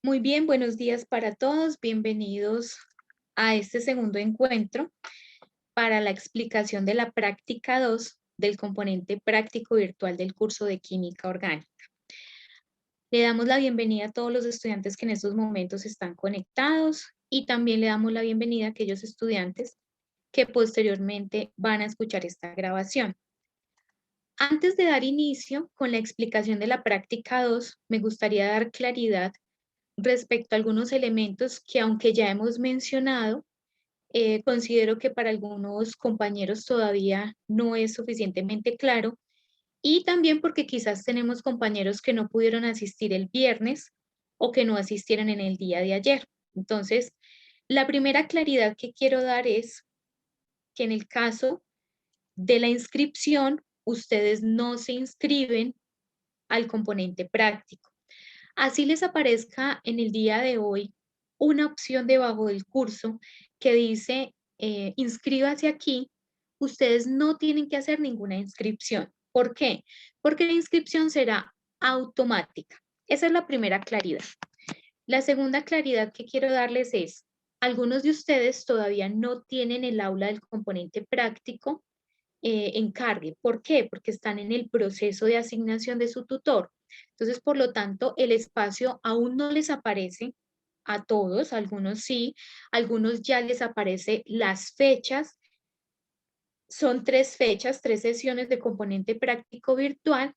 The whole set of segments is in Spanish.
Muy bien, buenos días para todos. Bienvenidos a este segundo encuentro para la explicación de la práctica 2 del componente práctico virtual del curso de Química Orgánica. Le damos la bienvenida a todos los estudiantes que en estos momentos están conectados y también le damos la bienvenida a aquellos estudiantes que posteriormente van a escuchar esta grabación. Antes de dar inicio con la explicación de la práctica 2, me gustaría dar claridad respecto a algunos elementos que, aunque ya hemos mencionado, considero que para algunos compañeros todavía no es suficientemente claro, y también porque quizás tenemos compañeros que no pudieron asistir el viernes o que no asistieron en el día de ayer. Entonces, la primera claridad que quiero dar es que en el caso de la inscripción, ustedes no se inscriben al componente práctico. Así les aparezca en el día de hoy una opción debajo del curso que dice inscríbase aquí, ustedes no tienen que hacer ninguna inscripción. ¿Por qué? Porque la inscripción será automática. Esa es la primera claridad. La segunda claridad que quiero darles es, algunos de ustedes todavía no tienen el aula del componente práctico en Cargue. ¿Por qué? Porque están en el proceso de asignación de su tutor. Entonces, por lo tanto, el espacio aún no les aparece a todos, algunos sí, algunos ya les aparece las fechas. Son 3 fechas, 3 sesiones de componente práctico virtual,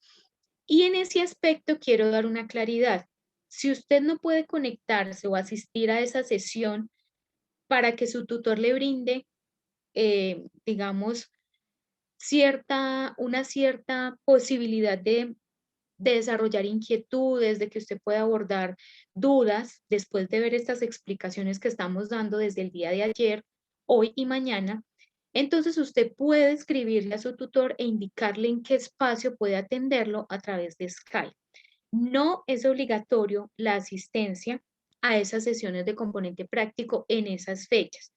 y en ese aspecto quiero dar una claridad. Si usted no puede conectarse o asistir a esa sesión para que su tutor le brinde, digamos, una cierta posibilidad de desarrollar inquietudes, de que usted pueda abordar dudas después de ver estas explicaciones que estamos dando desde el día de ayer, hoy y mañana. Entonces usted puede escribirle a su tutor e indicarle en qué espacio puede atenderlo a través de Skype. No es obligatorio la asistencia a esas sesiones de componente práctico en esas fechas.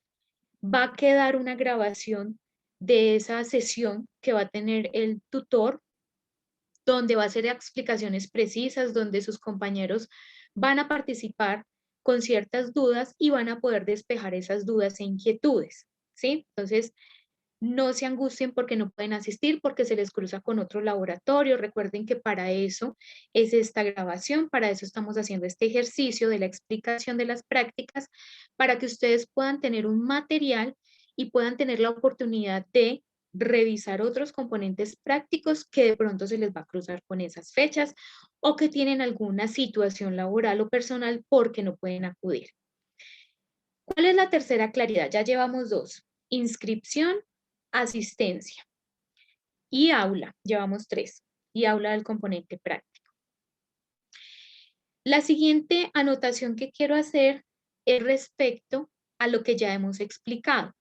Va a quedar una grabación de esa sesión que va a tener el tutor, donde va a hacer explicaciones precisas, donde sus compañeros van a participar con ciertas dudas y van a poder despejar esas dudas e inquietudes, ¿sí? Entonces, no se angustien porque no pueden asistir, porque se les cruza con otro laboratorio. Recuerden que para eso es esta grabación, para eso estamos haciendo este ejercicio de la explicación de las prácticas, para que ustedes puedan tener un material y puedan tener la oportunidad de revisar otros componentes prácticos que de pronto se les va a cruzar con esas fechas o que tienen alguna situación laboral o personal porque no pueden acudir. ¿Cuál es la tercera claridad? Ya llevamos dos: inscripción, asistencia y aula. Llevamos tres. Y aula del componente práctico. La siguiente anotación que quiero hacer es respecto a lo que ya hemos explicado.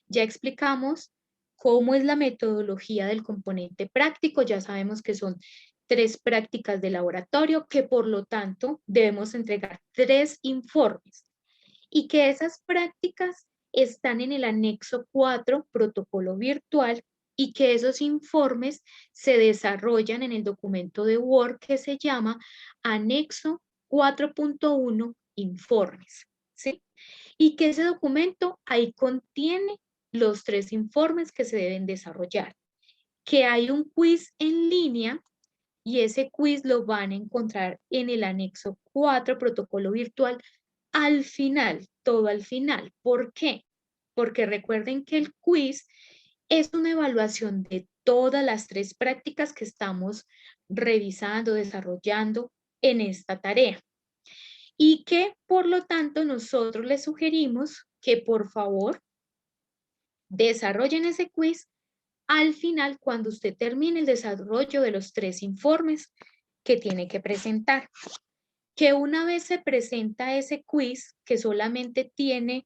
Ya explicamos cómo es la metodología del componente práctico. Ya sabemos que son 3 prácticas de laboratorio, que por lo tanto debemos entregar 3 informes y que esas prácticas están en el anexo 4, protocolo virtual, y que esos informes se desarrollan en el documento de Word que se llama anexo 4.1 informes, ¿sí? Y que ese documento ahí contiene los 3 informes que se deben desarrollar, que hay un quiz en línea y ese quiz lo van a encontrar en el anexo 4, protocolo virtual, al final, todo al final. ¿Por qué? Porque recuerden que el quiz es una evaluación de todas las 3 prácticas que estamos revisando, desarrollando en esta tarea. Y que, por lo tanto, nosotros les sugerimos que por favor desarrollen ese quiz al final, cuando usted termine el desarrollo de los 3 informes que tiene que presentar. Que una vez se presenta ese quiz, que solamente tiene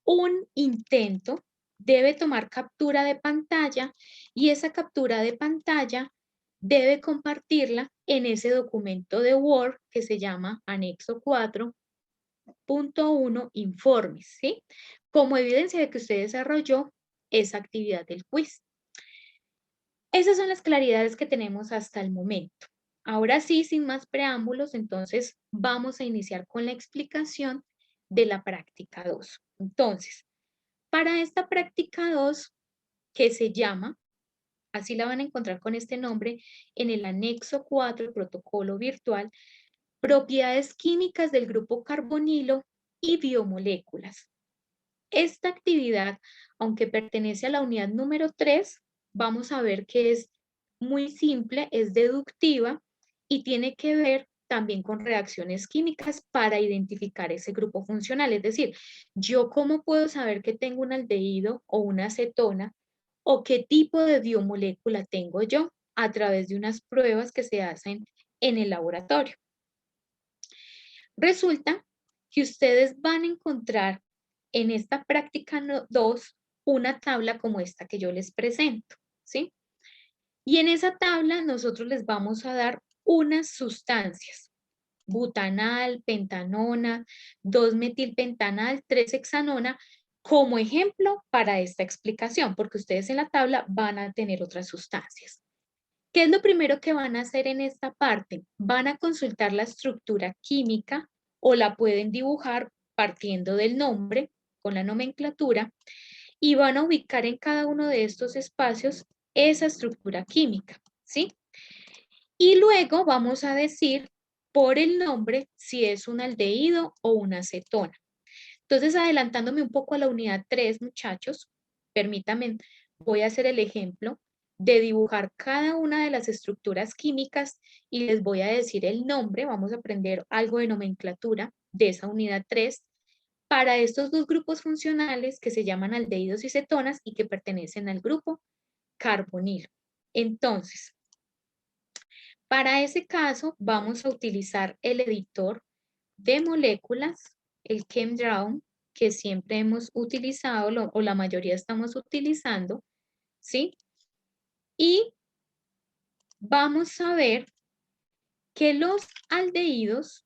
un intento, debe tomar captura de pantalla y esa captura de pantalla debe compartirla en ese documento de Word que se llama anexo 4.1 informes, ¿sí? Como evidencia de que usted desarrolló esa actividad del quiz. Esas son las claridades que tenemos hasta el momento. Ahora sí, sin más preámbulos, entonces vamos a iniciar con la explicación de la práctica 2. Entonces, para esta práctica 2, que se llama, así la van a encontrar con este nombre, en el anexo 4, el protocolo virtual, propiedades químicas del grupo carbonilo y biomoléculas. Esta actividad, aunque pertenece a la unidad número 3, vamos a ver que es muy simple, es deductiva y tiene que ver también con reacciones químicas para identificar ese grupo funcional. Es decir, yo cómo puedo saber que tengo un aldehído o una acetona o qué tipo de biomolécula tengo yo a través de unas pruebas que se hacen en el laboratorio. Resulta que ustedes van a encontrar en esta práctica 2 una tabla como esta que yo les presento, ¿sí? Y en esa tabla nosotros les vamos a dar unas sustancias: butanal, pentanona, 2-metilpentanal, 3-hexanona, como ejemplo para esta explicación, porque ustedes en la tabla van a tener otras sustancias. ¿Qué es lo primero que van a hacer en esta parte? Van a consultar la estructura química o la pueden dibujar partiendo del nombre con la nomenclatura y van a ubicar en cada uno de estos espacios esa estructura química, ¿sí? Y luego vamos a decir por el nombre si es un aldehído o una acetona. Entonces, adelantándome un poco a la unidad 3, muchachos, permítanme, voy a hacer el ejemplo de dibujar cada una de las estructuras químicas y les voy a decir el nombre. Vamos a aprender algo de nomenclatura de esa unidad 3 para estos dos grupos funcionales que se llaman aldehídos y cetonas y que pertenecen al grupo carbonilo. Entonces, para ese caso vamos a utilizar el editor de moléculas, el ChemDraw, que siempre hemos utilizado o la mayoría estamos utilizando, ¿sí? Y vamos a ver que los aldehídos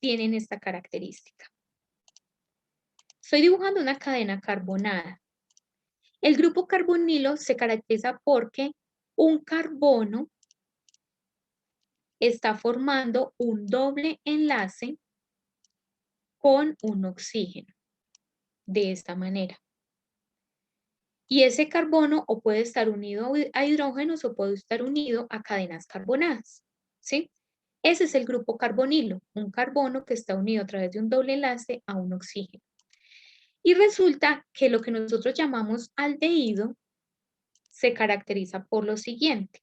tienen esta característica. Estoy dibujando una cadena carbonada. El grupo carbonilo se caracteriza porque un carbono está formando un doble enlace con un oxígeno, de esta manera. Y ese carbono o puede estar unido a hidrógenos o puede estar unido a cadenas carbonadas, ¿sí? Ese es el grupo carbonilo, un carbono que está unido a través de un doble enlace a un oxígeno. Y resulta que lo que nosotros llamamos aldehído se caracteriza por lo siguiente.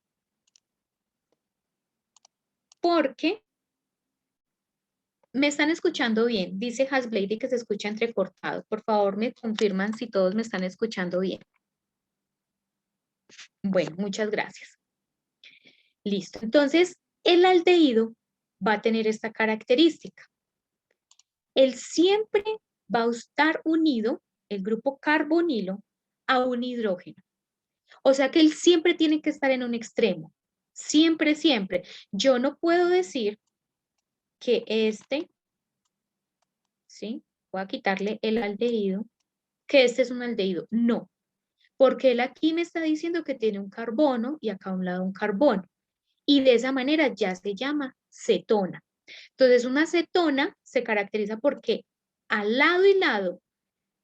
Porque me están escuchando bien, dice Hasblady que se escucha entrecortado. Por favor, me confirman si todos me están escuchando bien. Bueno, muchas gracias. Listo. Entonces, el aldehído va a tener esta característica. Él siempre va a estar unido, el grupo carbonilo, a un hidrógeno. O sea que él siempre tiene que estar en un extremo. Siempre, siempre. Yo no puedo decir que este, ¿sí? Voy a quitarle el aldehído, que este es un aldehído. No, porque él aquí me está diciendo que tiene un carbono y acá a un lado un carbono. Y de esa manera ya se llama cetona. Entonces, una cetona se caracteriza porque al lado y lado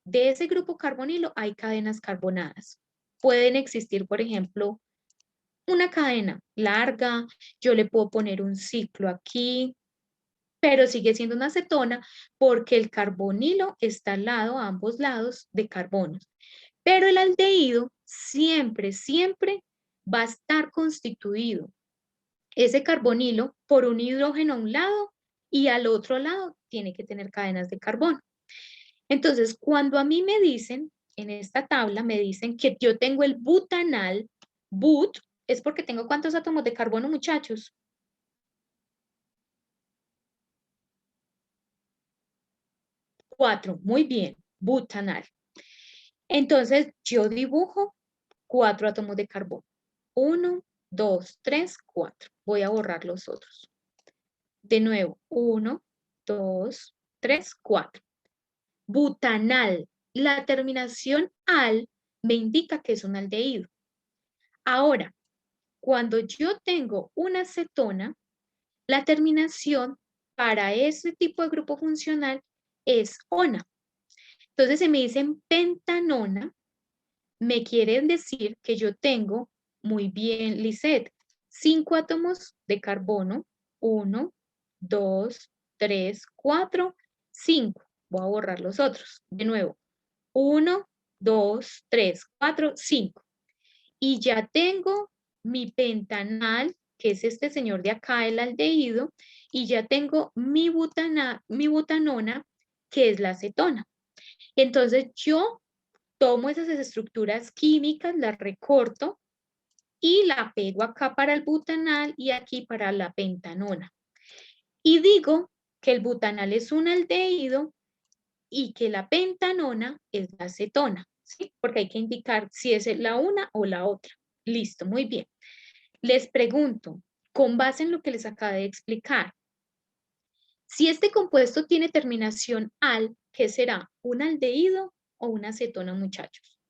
de ese grupo carbonilo hay cadenas carbonadas. Pueden existir, por ejemplo, una cadena larga, yo le puedo poner un ciclo aquí, pero sigue siendo una cetona porque el carbonilo está al lado, a ambos lados de carbonos. Pero el aldehído siempre, siempre va a estar constituido ese carbonilo por un hidrógeno a un lado y al otro lado tiene que tener cadenas de carbono. Entonces, cuando a mí me dicen, en esta tabla me dicen que yo tengo el butanal, but, es porque tengo ¿cuántos átomos de carbono, muchachos? 4, muy bien, butanal. Entonces, yo dibujo 4 átomos de carbono. 1, 2, 3, 4. Voy a borrar los otros. De nuevo, 1, 2, 3, 4. Butanal. La terminación al me indica que es un aldehído. Ahora, cuando yo tengo una acetona, La terminación para ese tipo de grupo funcional es ona. Entonces, si me dicen pentanona, me quieren decir que yo tengo, muy bien, Lisette, 5 átomos de carbono, 1, 2, 3, 4, 5. Voy a borrar los otros. De nuevo, 1, 2, 3, 4, 5. Y ya tengo mi pentanal, que es este señor de acá, el aldehído, y ya tengo mi butanona, que es la acetona. Entonces yo tomo esas estructuras químicas, las recorto y la pego acá para el butanal y aquí para la pentanona. Y digo que el butanal es un aldehído y que la pentanona es la acetona, ¿sí? Porque hay que indicar si es la una o la otra. Listo, muy bien. Les pregunto, con base en lo que les acabé de explicar, si este compuesto tiene terminación al, ¿qué será? ¿Un aldehído o una acetona, muchachos?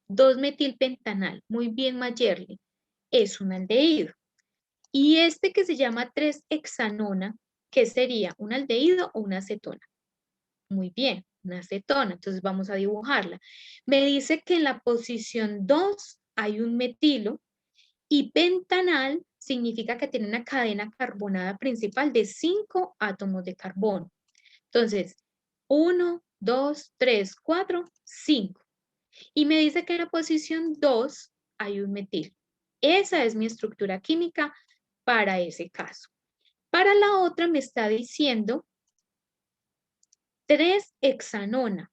2-metilpentanal, muy bien, Mayerly, es un aldehído. Y este que se llama 3-hexanona, ¿qué sería? ¿Un aldehído o una acetona? Muy bien, una acetona. Entonces vamos a dibujarla. Me dice que en la posición 2 hay un metilo y pentanal significa que tiene una cadena carbonada principal de 5 átomos de carbono. Entonces, 1, 2, 3, 4, 5. Y me dice que en la posición 2 hay un metil. Esa es mi estructura química para ese caso. Para la otra me está diciendo 3-hexanona.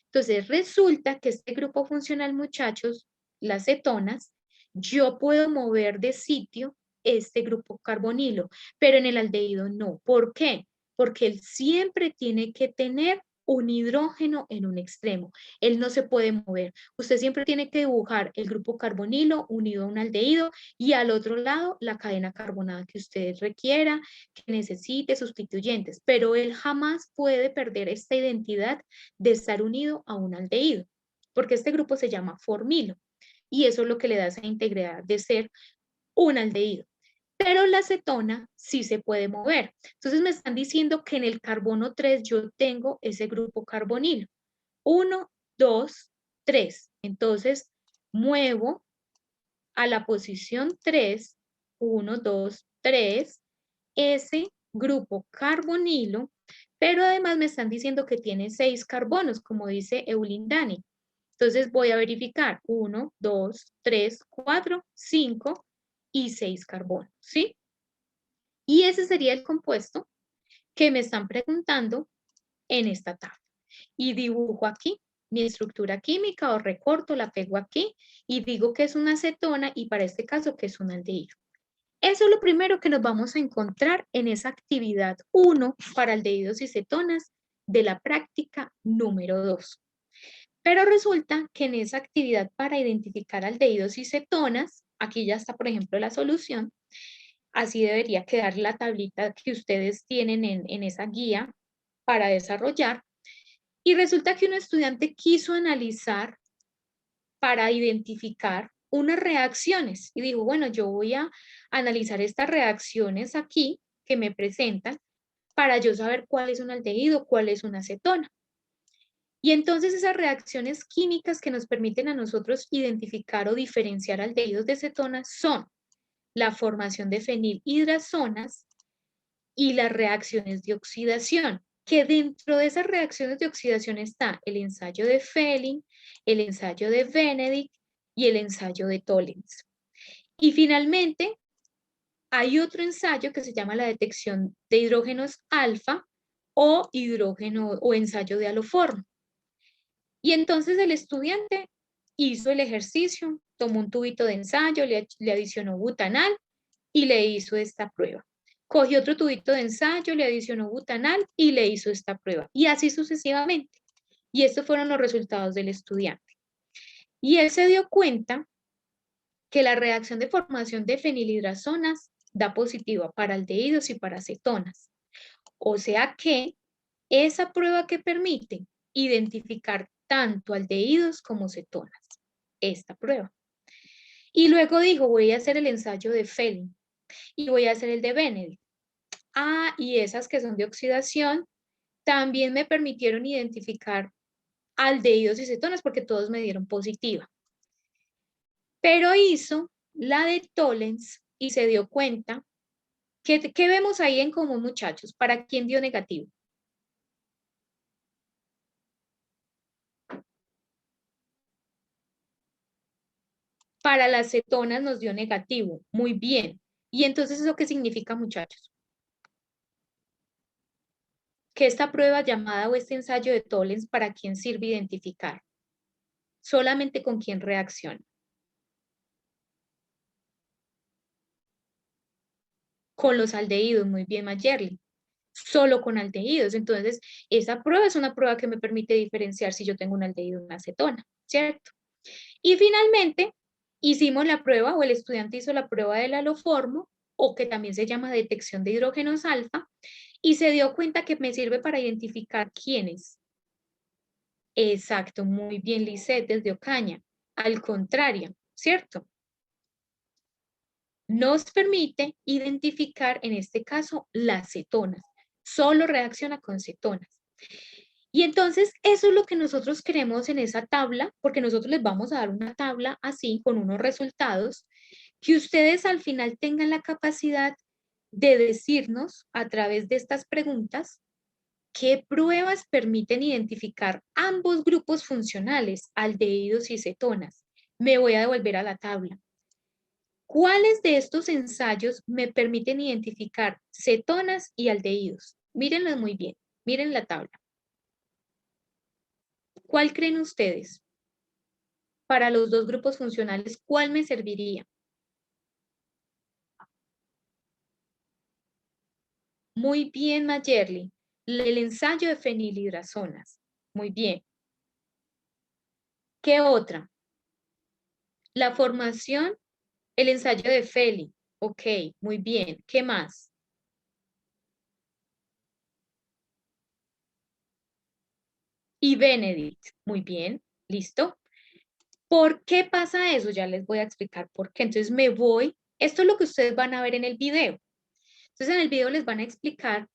Entonces resulta que este grupo funcional, muchachos, las cetonas, yo puedo mover de sitio este grupo carbonilo, pero en el aldehído no. ¿Por qué? Porque él siempre tiene que tener un hidrógeno en un extremo. Él no se puede mover. Usted siempre tiene que dibujar el grupo carbonilo unido a un aldehído y al otro lado la cadena carbonada que usted requiera, que necesite sustituyentes, pero él jamás puede perder esta identidad de estar unido a un aldehído, porque este grupo se llama formilo y eso es lo que le da esa integridad de ser un aldehído. Pero la acetona sí se puede mover. Entonces me están diciendo que en el carbono 3 yo tengo ese grupo carbonilo. 1, 2, 3. Entonces muevo a la posición 3, 1, 2, 3, ese grupo carbonilo, pero además me están diciendo que tiene 6 carbonos, como dice Eulindani. Entonces voy a verificar 1, 2, 3, 4, 5 y 6 carbonos, ¿sí? Y ese sería el compuesto que me están preguntando en esta tabla. Y dibujo aquí mi estructura química o recorto, la pego aquí y digo que es una acetona y para este caso que es un aldehído. Eso es lo primero que nos vamos a encontrar en esa actividad 1 para aldehídos y cetonas de la práctica número 2. Pero resulta que en esa actividad para identificar aldehídos y cetonas, aquí ya está, por ejemplo, la solución. Así debería quedar la tablita que ustedes tienen en esa guía para desarrollar. Y resulta que un estudiante quiso analizar para identificar unas reacciones y dijo, bueno, yo voy a analizar estas reacciones aquí que me presentan para yo saber cuál es un aldehído, cuál es una acetona. Y entonces esas reacciones químicas que nos permiten a nosotros identificar o diferenciar aldehídos de cetonas son la formación de fenilhidrazonas y las reacciones de oxidación, que dentro de esas reacciones de oxidación está el ensayo de Fehling, el ensayo de Benedict y el ensayo de Tollens. Y finalmente, hay otro ensayo que se llama la detección de hidrógenos alfa o hidrógeno o ensayo de haloforno. Y entonces el estudiante hizo el ejercicio, tomó un tubito de ensayo, le adicionó butanal y le hizo esta prueba. Cogió otro tubito de ensayo, le adicionó butanal y le hizo esta prueba. Y así sucesivamente. Y estos fueron los resultados del estudiante. Y él se dio cuenta que la reacción de formación de fenilhidrazonas da positiva para aldehídos y para cetonas. O sea que esa prueba que permite identificar tanto aldehídos como cetonas. Esta prueba. Y luego dijo, voy a hacer el ensayo de Fehling y voy a hacer el de Benedict. Ah, y esas que son de oxidación también me permitieron identificar aldehídos y cetonas porque todos me dieron positiva. Pero hizo la de Tollens y se dio cuenta que, ¿qué vemos ahí en común, muchachos? ¿Para quién dio negativo? Para las cetonas nos dio negativo. Muy bien. ¿Y entonces eso qué significa, muchachos? Que esta prueba llamada o este ensayo de Tollens, ¿para quién sirve identificar? Solamente con quién reacciona. Con los aldehídos, muy bien, Mayerly. Solo con aldehídos. Entonces, esa prueba es una prueba que me permite diferenciar si yo tengo un aldehído o una acetona, ¿cierto? Y finalmente, hicimos la prueba, o el estudiante hizo la prueba del haloformo, o que también se llama detección de hidrógenos alfa, y se dio cuenta que me sirve para identificar quiénes. Exacto, muy bien, Lisette, desde Ocaña. Al contrario, ¿cierto? Nos permite identificar, en este caso, las cetonas. Solo reacciona con cetonas. Y entonces eso es lo que nosotros queremos en esa tabla, porque nosotros les vamos a dar una tabla así, con unos resultados, que ustedes al final tengan la capacidad de decirnos a través de estas preguntas qué pruebas permiten identificar ambos grupos funcionales, aldehídos y cetonas. Me voy a devolver a la tabla. ¿Cuáles de estos ensayos me permiten identificar cetonas y aldehídos? Mírenlo muy bien, miren la tabla. ¿Cuál creen ustedes? Para los dos grupos funcionales, ¿cuál me serviría? Muy bien, Mayerly. El ensayo de fenilhidrazonas. Muy bien. ¿Qué otra? La formación, el ensayo de Feli. Ok, muy bien. ¿Qué más? Y Benedict. Muy bien. ¿Listo? ¿Por qué pasa eso? Ya les voy a explicar por qué. Entonces me voy. Esto es lo que ustedes van a ver en el video. Entonces en el video les van a explicar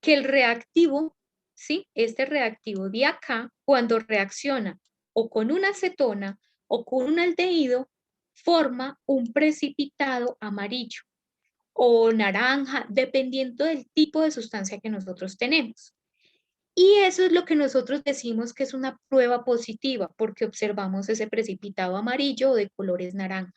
que el reactivo, ¿sí? Este reactivo de acá, cuando reacciona o con una acetona o con un aldehído, forma un precipitado amarillo o naranja, dependiendo del tipo de sustancia que nosotros tenemos. Y eso es lo que nosotros decimos que es una prueba positiva, porque observamos ese precipitado amarillo o de colores naranja,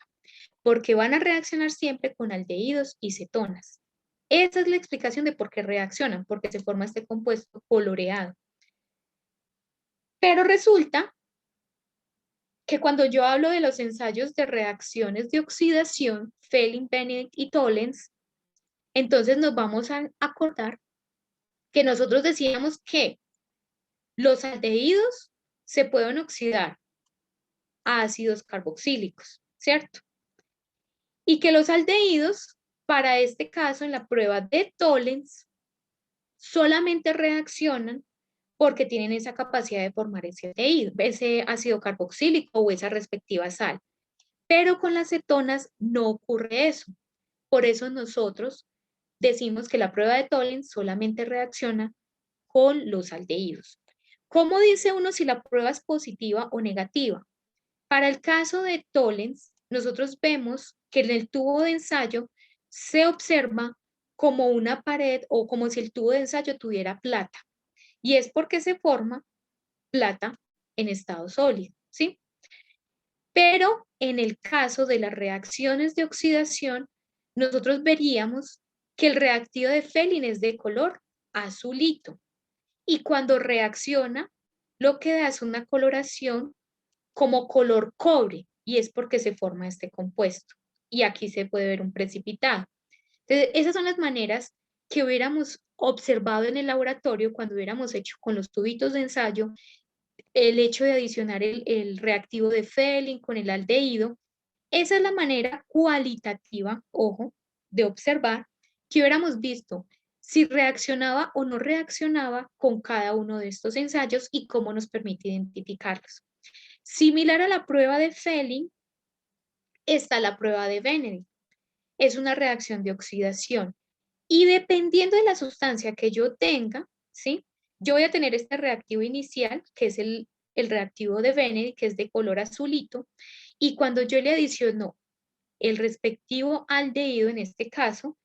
porque van a reaccionar siempre con aldehídos y cetonas. Esa es la explicación de por qué reaccionan, porque se forma este compuesto coloreado. Pero resulta que cuando yo hablo de los ensayos de reacciones de oxidación, Fehling, Benedict y Tollens, entonces nos vamos a acordar que nosotros decíamos que los aldehídos se pueden oxidar a ácidos carboxílicos, ¿cierto? Y que los aldehídos, para este caso, en la prueba de Tollens, solamente reaccionan porque tienen esa capacidad de formar ese aldehído, ese ácido carboxílico o esa respectiva sal. Pero con las cetonas no ocurre eso. Por eso nosotros decimos que la prueba de Tollens solamente reacciona con los aldehídos. ¿Cómo dice uno si la prueba es positiva o negativa? Para el caso de Tollens, nosotros vemos que en el tubo de ensayo se observa como una pared o como si el tubo de ensayo tuviera plata. Y es porque se forma plata en estado sólido, ¿sí? Pero en el caso de las reacciones de oxidación, nosotros veríamos que el reactivo de Fehling es de color azulito. Y cuando reacciona, lo que da es una coloración como color cobre, y es porque se forma este compuesto. Y aquí se puede ver un precipitado. Entonces, esas son las maneras que hubiéramos observado en el laboratorio cuando hubiéramos hecho con los tubitos de ensayo el hecho de adicionar el reactivo de Fehling con el aldehído. Esa es la manera cualitativa, ojo, de observar que hubiéramos visto si reaccionaba o no reaccionaba con cada uno de estos ensayos y cómo nos permite identificarlos. Similar a la prueba de Fehling, está la prueba de Benedict. Es una reacción de oxidación. Y dependiendo de la sustancia que yo tenga, ¿sí? Yo voy a tener este reactivo inicial, que es el reactivo de Benedict, que es de color azulito, y cuando yo le adiciono el respectivo aldehído, en este caso,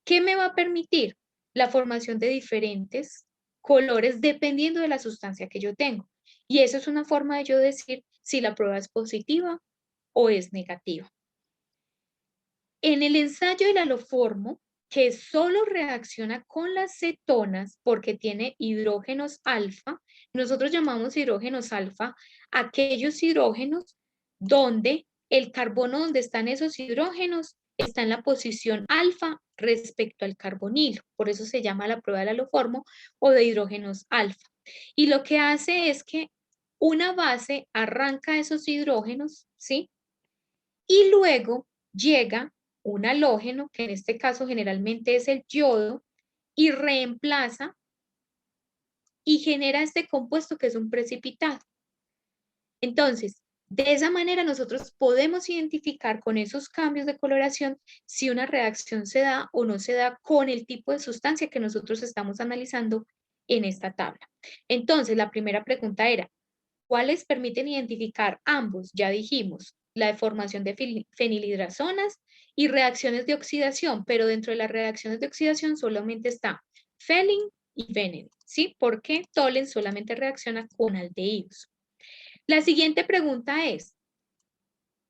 ¿qué me va a permitir? La formación de diferentes colores dependiendo de la sustancia que yo tengo. Y eso es una forma de yo decir si la prueba es positiva o es negativa. En el ensayo del aloformo, que solo reacciona con las cetonas porque tiene hidrógenos alfa, nosotros llamamos hidrógenos alfa aquellos hidrógenos donde el carbono donde están esos hidrógenos está en la posición alfa respecto al carbonilo. Por eso se llama la prueba del aloformo o de hidrógenos alfa. Y lo que hace es que una base arranca esos hidrógenos, ¿sí? Y luego llega un halógeno, que en este caso generalmente es el yodo, y reemplaza y genera este compuesto que es un precipitado. Entonces, de esa manera nosotros podemos identificar con esos cambios de coloración si una reacción se da o no se da con el tipo de sustancia que nosotros estamos analizando en esta tabla. Entonces, la primera pregunta era, ¿cuáles permiten identificar ambos? Ya dijimos, la deformación de fenilhidrazonas y reacciones de oxidación, pero dentro de las reacciones de oxidación solamente está Felin y Benedict, ¿sí? Porque Tolen solamente reacciona con aldehídos. La siguiente pregunta es,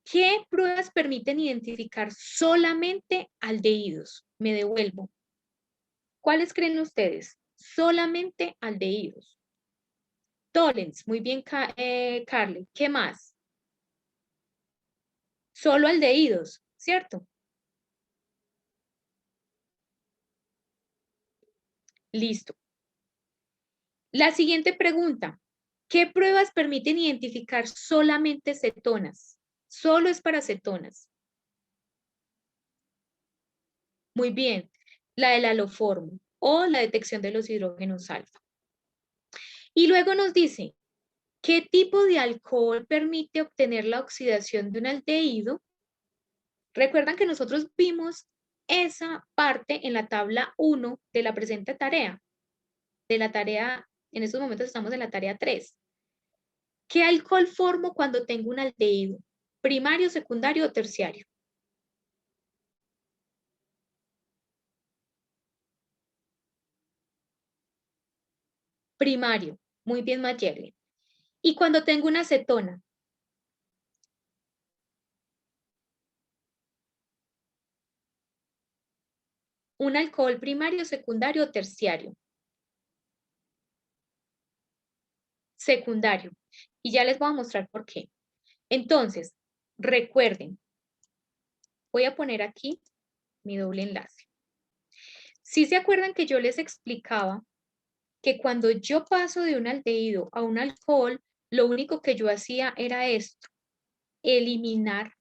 ¿qué pruebas permiten identificar solamente aldehídos? Me devuelvo. ¿Cuáles creen ustedes? Solamente aldehídos. Tollens, muy bien, Carly. ¿Qué más? Solo aldehídos, ¿cierto? Listo. La siguiente pregunta. ¿Qué pruebas permiten identificar solamente cetonas? Solo es para cetonas. Muy bien. La del aloformo o la detección de los hidrógenos alfa. Y luego nos dice, ¿qué tipo de alcohol permite obtener la oxidación de un aldehído? Recuerdan que nosotros vimos esa parte en la tabla 1 de la presente tarea. De la tarea, en estos momentos estamos en la tarea 3. ¿Qué alcohol formo cuando tengo un aldehído? ¿Primario, secundario o terciario? Primario. Muy bien, Mayerly. ¿Y cuando tengo una acetona? ¿Un alcohol primario, secundario o terciario? Secundario. Y ya les voy a mostrar por qué. Entonces, recuerden, voy a poner aquí mi doble enlace. Si se acuerdan que yo les explicaba que cuando yo paso de un aldehído a un alcohol, lo único que yo hacía era esto, eliminar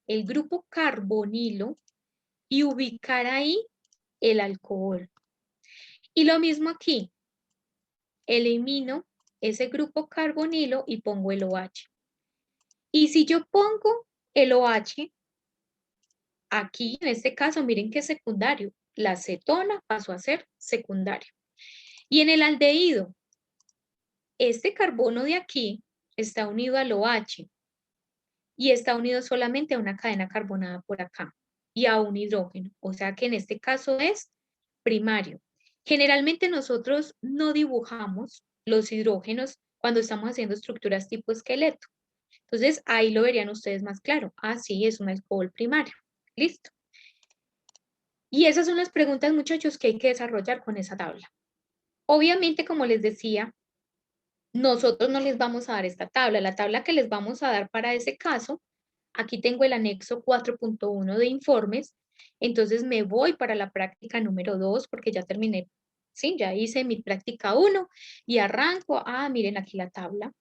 el grupo carbonilo y ubicar ahí el alcohol. Y lo mismo aquí, elimino ese grupo carbonilo y pongo el OH. Y si yo pongo el OH, aquí en este caso, miren que es secundario, la acetona pasó a ser secundario. Y en el aldehído, este carbono de aquí está unido al OH y está unido solamente a una cadena carbonada por acá y a un hidrógeno. O sea que en este caso es primario. Generalmente nosotros no dibujamos los hidrógenos cuando estamos haciendo estructuras tipo esqueleto. Entonces ahí lo verían ustedes más claro. Ah, sí, es un alcohol primario. Listo. Y esas son las preguntas, muchachos, que hay que desarrollar con esa tabla. Obviamente, como les decía, nosotros no les vamos a dar esta tabla. La tabla que les vamos a dar para ese caso, aquí tengo el anexo 4.1 de informes, entonces me voy para la práctica número 2 porque ya terminé, sí, ya hice mi práctica 1 y arranco, miren aquí la tabla,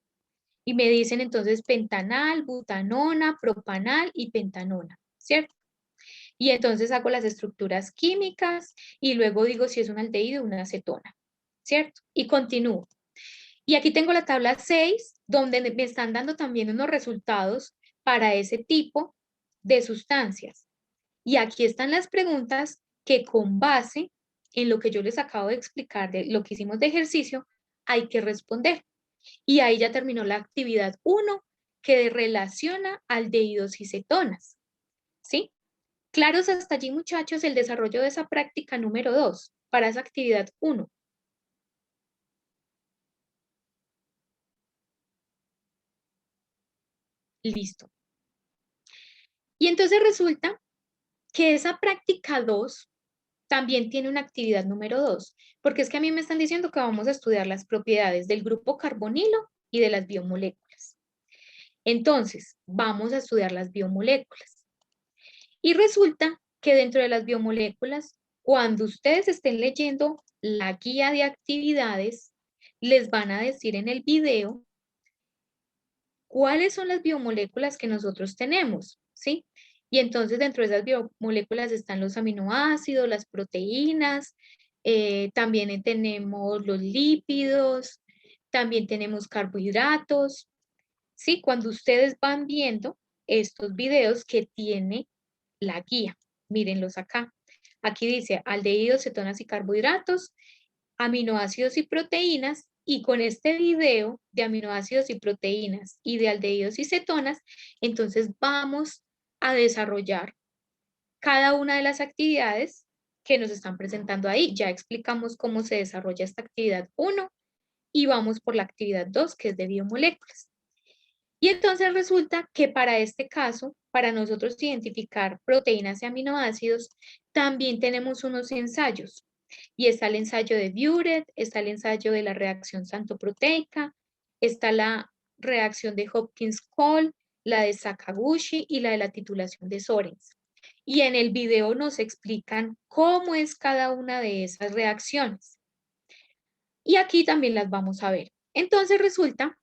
y me dicen entonces pentanal, butanona, propanal y pentanona, ¿cierto? Y entonces hago las estructuras químicas y luego digo si es un aldehído o una acetona, ¿cierto? Y continúo. Y aquí tengo la tabla 6, donde me están dando también unos resultados para ese tipo de sustancias. Y aquí están las preguntas que con base en lo que yo les acabo de explicar, de lo que hicimos de ejercicio, hay que responder. Y ahí ya terminó la actividad 1, que relaciona aldehídos y cetonas. ¿Sí? Claros hasta allí, muchachos, el desarrollo de esa práctica número 2, para esa actividad 1. Listo. Y entonces resulta que esa práctica 2 también tiene una actividad número 2, porque es que a mí me están diciendo que vamos a estudiar las propiedades del grupo carbonilo y de las biomoléculas. Entonces, vamos a estudiar las biomoléculas. Y resulta que dentro de las biomoléculas, cuando ustedes estén leyendo la guía de actividades, les van a decir en el video cuáles son las biomoléculas que nosotros tenemos, ¿sí? Y entonces dentro de esas biomoléculas están los aminoácidos, las proteínas, también tenemos los lípidos, también tenemos carbohidratos, ¿sí? Cuando ustedes van viendo estos videos que tiene la guía, mírenlos acá. Aquí dice aldehídos, cetonas y carbohidratos, aminoácidos y proteínas, y con este video de aminoácidos y proteínas y de aldehídos y cetonas, entonces vamos a desarrollar cada una de las actividades que nos están presentando ahí. Ya explicamos cómo se desarrolla esta actividad 1 y vamos por la actividad 2, que es de biomoléculas. Y entonces resulta que para este caso, para nosotros identificar proteínas y aminoácidos, también tenemos unos ensayos. Y está el ensayo de Buret, está el ensayo de la reacción santoproteica, está la reacción de Hopkins-Cole, la de Sakaguchi y la de la titulación de Sorens. Y en el video nos explican cómo es cada una de esas reacciones. Y aquí también las vamos a ver. Entonces resulta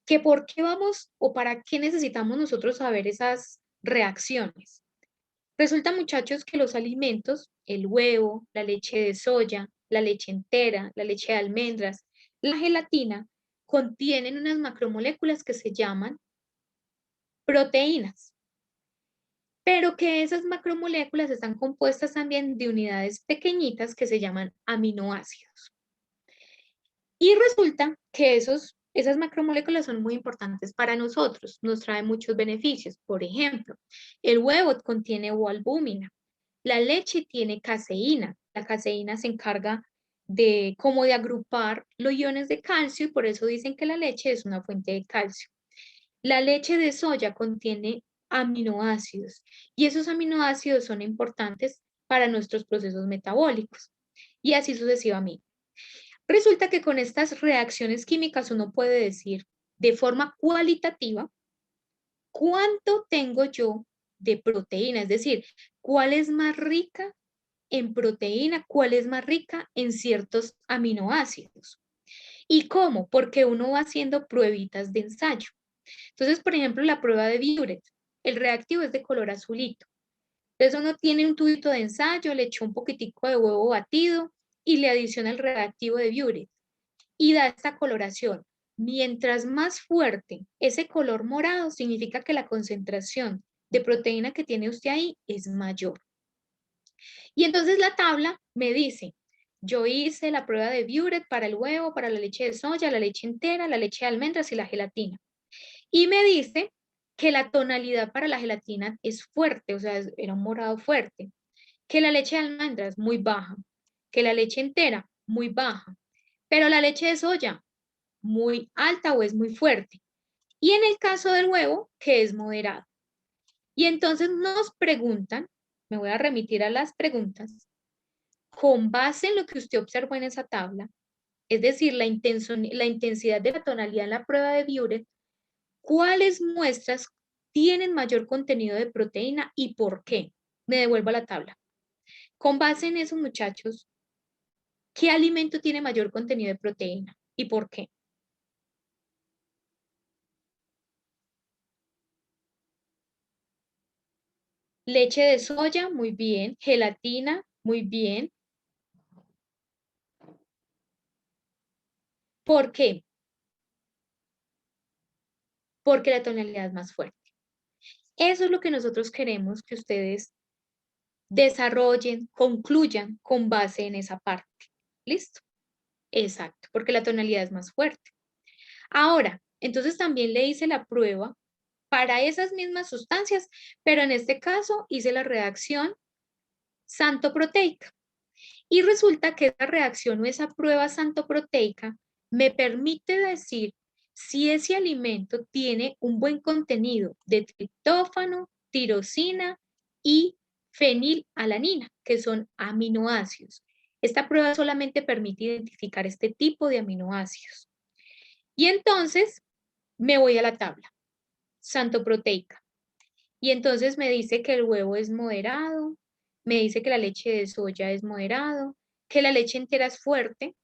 que por qué vamos o para qué necesitamos nosotros saber esas reacciones. Resulta, muchachos, que los alimentos, el huevo, la leche de soya, la leche entera, la leche de almendras, la gelatina, contienen unas macromoléculas que se llaman proteínas, pero que esas macromoléculas están compuestas también de unidades pequeñitas que se llaman aminoácidos. Y resulta que esas macromoléculas son muy importantes para nosotros, nos traen muchos beneficios. Por ejemplo, el huevo contiene albúmina, la leche tiene caseína, la caseína se encarga de como de agrupar los iones de calcio y por eso dicen que la leche es una fuente de calcio. La leche de soya contiene aminoácidos y esos aminoácidos son importantes para nuestros procesos metabólicos y así sucesivamente. Resulta que con estas reacciones químicas uno puede decir de forma cualitativa cuánto tengo yo de proteína, es decir, cuál es más rica en proteína, cuál es más rica en ciertos aminoácidos. ¿Y cómo? Porque uno va haciendo pruebitas de ensayo. Entonces, por ejemplo, la prueba de Buret, el reactivo es de color azulito. Entonces uno tiene un tubito de ensayo, le echó un poquitico de huevo batido y le adiciona el reactivo de Buret y da esta coloración. Mientras más fuerte ese color morado, significa que la concentración de proteína que tiene usted ahí es mayor. Y entonces la tabla me dice, yo hice la prueba de Buret para el huevo, para la leche de soya, la leche entera, la leche de almendras y la gelatina. Y me dice que la tonalidad para la gelatina es fuerte, o sea, era un morado fuerte. Que la leche de almendras muy baja. Que la leche entera muy baja. Pero la leche de soya muy alta o es muy fuerte. Y en el caso del huevo, que es moderado. Y entonces nos preguntan, me voy a remitir a las preguntas, con base en lo que usted observó en esa tabla, es decir, la intensidad de la tonalidad en la prueba de Buret, ¿cuáles muestras tienen mayor contenido de proteína y por qué? Me devuelvo a la tabla. Con base en eso, muchachos, ¿qué alimento tiene mayor contenido de proteína y por qué? Leche de soya, muy bien. Gelatina, muy bien. ¿Por qué? Porque la tonalidad es más fuerte. Eso es lo que nosotros queremos que ustedes desarrollen, concluyan con base en esa parte. ¿Listo? Exacto, porque la tonalidad es más fuerte. Ahora, entonces también le hice la prueba para esas mismas sustancias, pero en este caso hice la reacción santoproteica. Y resulta que esa reacción o esa prueba santoproteica me permite decir si ese alimento tiene un buen contenido de triptófano, tirosina y fenilalanina, que son aminoácidos. Esta prueba solamente permite identificar este tipo de aminoácidos. Y entonces me voy a la tabla santoproteica. Y entonces me dice que el huevo es moderado, me dice que la leche de soya es moderado, que la leche entera es fuerte,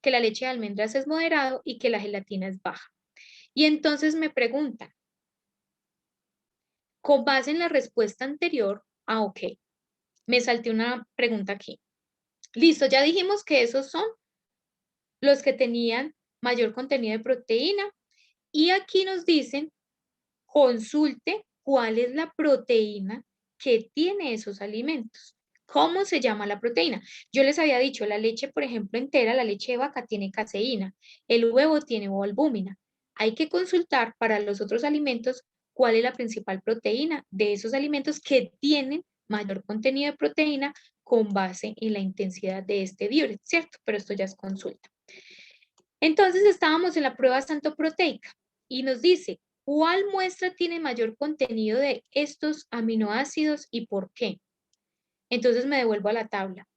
que la leche de almendras es moderado y que la gelatina es baja. Y entonces me pregunta, con base en la respuesta anterior, ok, me salté una pregunta aquí. Listo, ya dijimos que esos son los que tenían mayor contenido de proteína y aquí nos dicen, consulte cuál es la proteína que tiene esos alimentos. ¿Cómo se llama la proteína? Yo les había dicho, la leche, por ejemplo, entera, la leche de vaca tiene caseína, el huevo tiene albúmina. Hay que consultar para los otros alimentos cuál es la principal proteína de esos alimentos que tienen mayor contenido de proteína con base en la intensidad de este diurex, ¿cierto? Pero esto ya es consulta. Entonces estábamos en la prueba santoproteica y nos dice, ¿cuál muestra tiene mayor contenido de estos aminoácidos y por qué? Entonces me devuelvo a la tabla.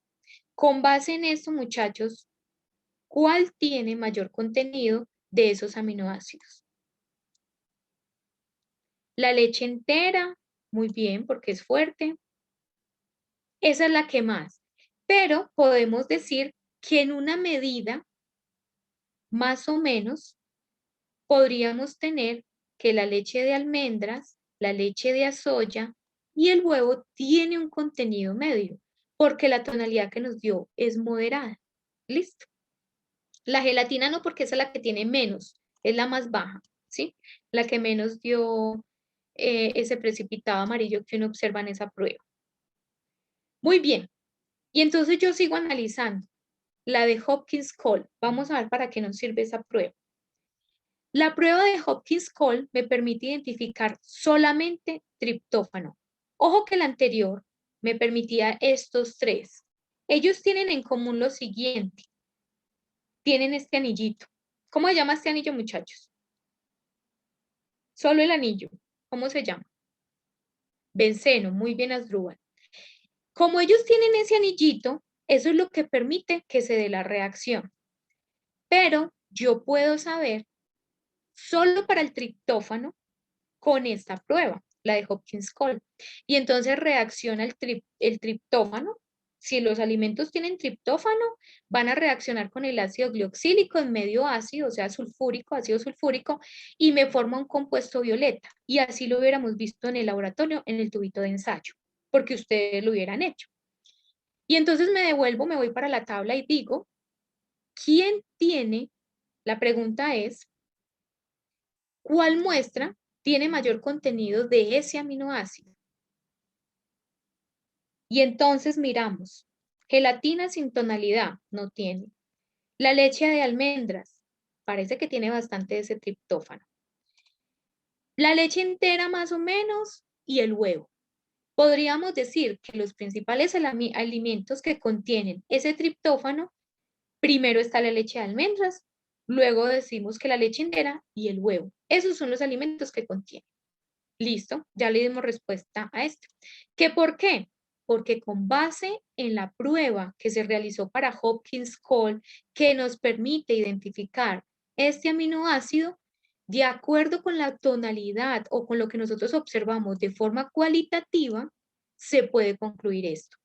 Con base en esto, muchachos, ¿cuál tiene mayor contenido de esos aminoácidos? La leche entera, muy bien, porque es fuerte. Esa es la que más. Pero podemos decir que en una medida, más o menos, podríamos tener que la leche de almendras, la leche de soya y el huevo tiene un contenido medio, porque la tonalidad que nos dio es moderada. ¿Listo? La gelatina no, porque esa es la que tiene menos, es la más baja, ¿sí? La que menos dio ese precipitado amarillo que uno observa en esa prueba. Muy bien. Y entonces yo sigo analizando la de Hopkins Cole. Vamos a ver para qué nos sirve esa prueba. La prueba de Hopkins Cole me permite identificar solamente triptófano. Ojo que la anterior me permitía estos tres. Ellos tienen en común lo siguiente. Tienen este anillito. ¿Cómo se llama este anillo, muchachos? Solo el anillo. ¿Cómo se llama? Benceno. Muy bien, Asdrúbal. Como ellos tienen ese anillito, eso es lo que permite que se dé la reacción. Pero yo puedo saber solo para el triptófano con esta prueba, la de Hopkins Cole. Y entonces reacciona el triptófano. Si los alimentos tienen triptófano, van a reaccionar con el ácido glioxílico en medio ácido, o sea, sulfúrico, ácido sulfúrico, y me forma un compuesto violeta. Y así lo hubiéramos visto en el laboratorio, en el tubito de ensayo, porque ustedes lo hubieran hecho. Y entonces me devuelvo, me voy para la tabla y digo, ¿quién tiene? La pregunta es, ¿cuál muestra tiene mayor contenido de ese aminoácido? Y entonces miramos, gelatina sin tonalidad, no tiene. La leche de almendras, parece que tiene bastante de ese triptófano. La leche entera más o menos y el huevo. Podríamos decir que los principales alimentos que contienen ese triptófano, primero está la leche de almendras, luego decimos que la leche entera y el huevo. Esos son los alimentos que contienen. Listo, ya le dimos respuesta a esto. ¿Qué por qué? Porque con base en la prueba que se realizó para Hopkins Cole, que nos permite identificar este aminoácido, de acuerdo con la tonalidad o con lo que nosotros observamos de forma cualitativa, se puede concluir esto.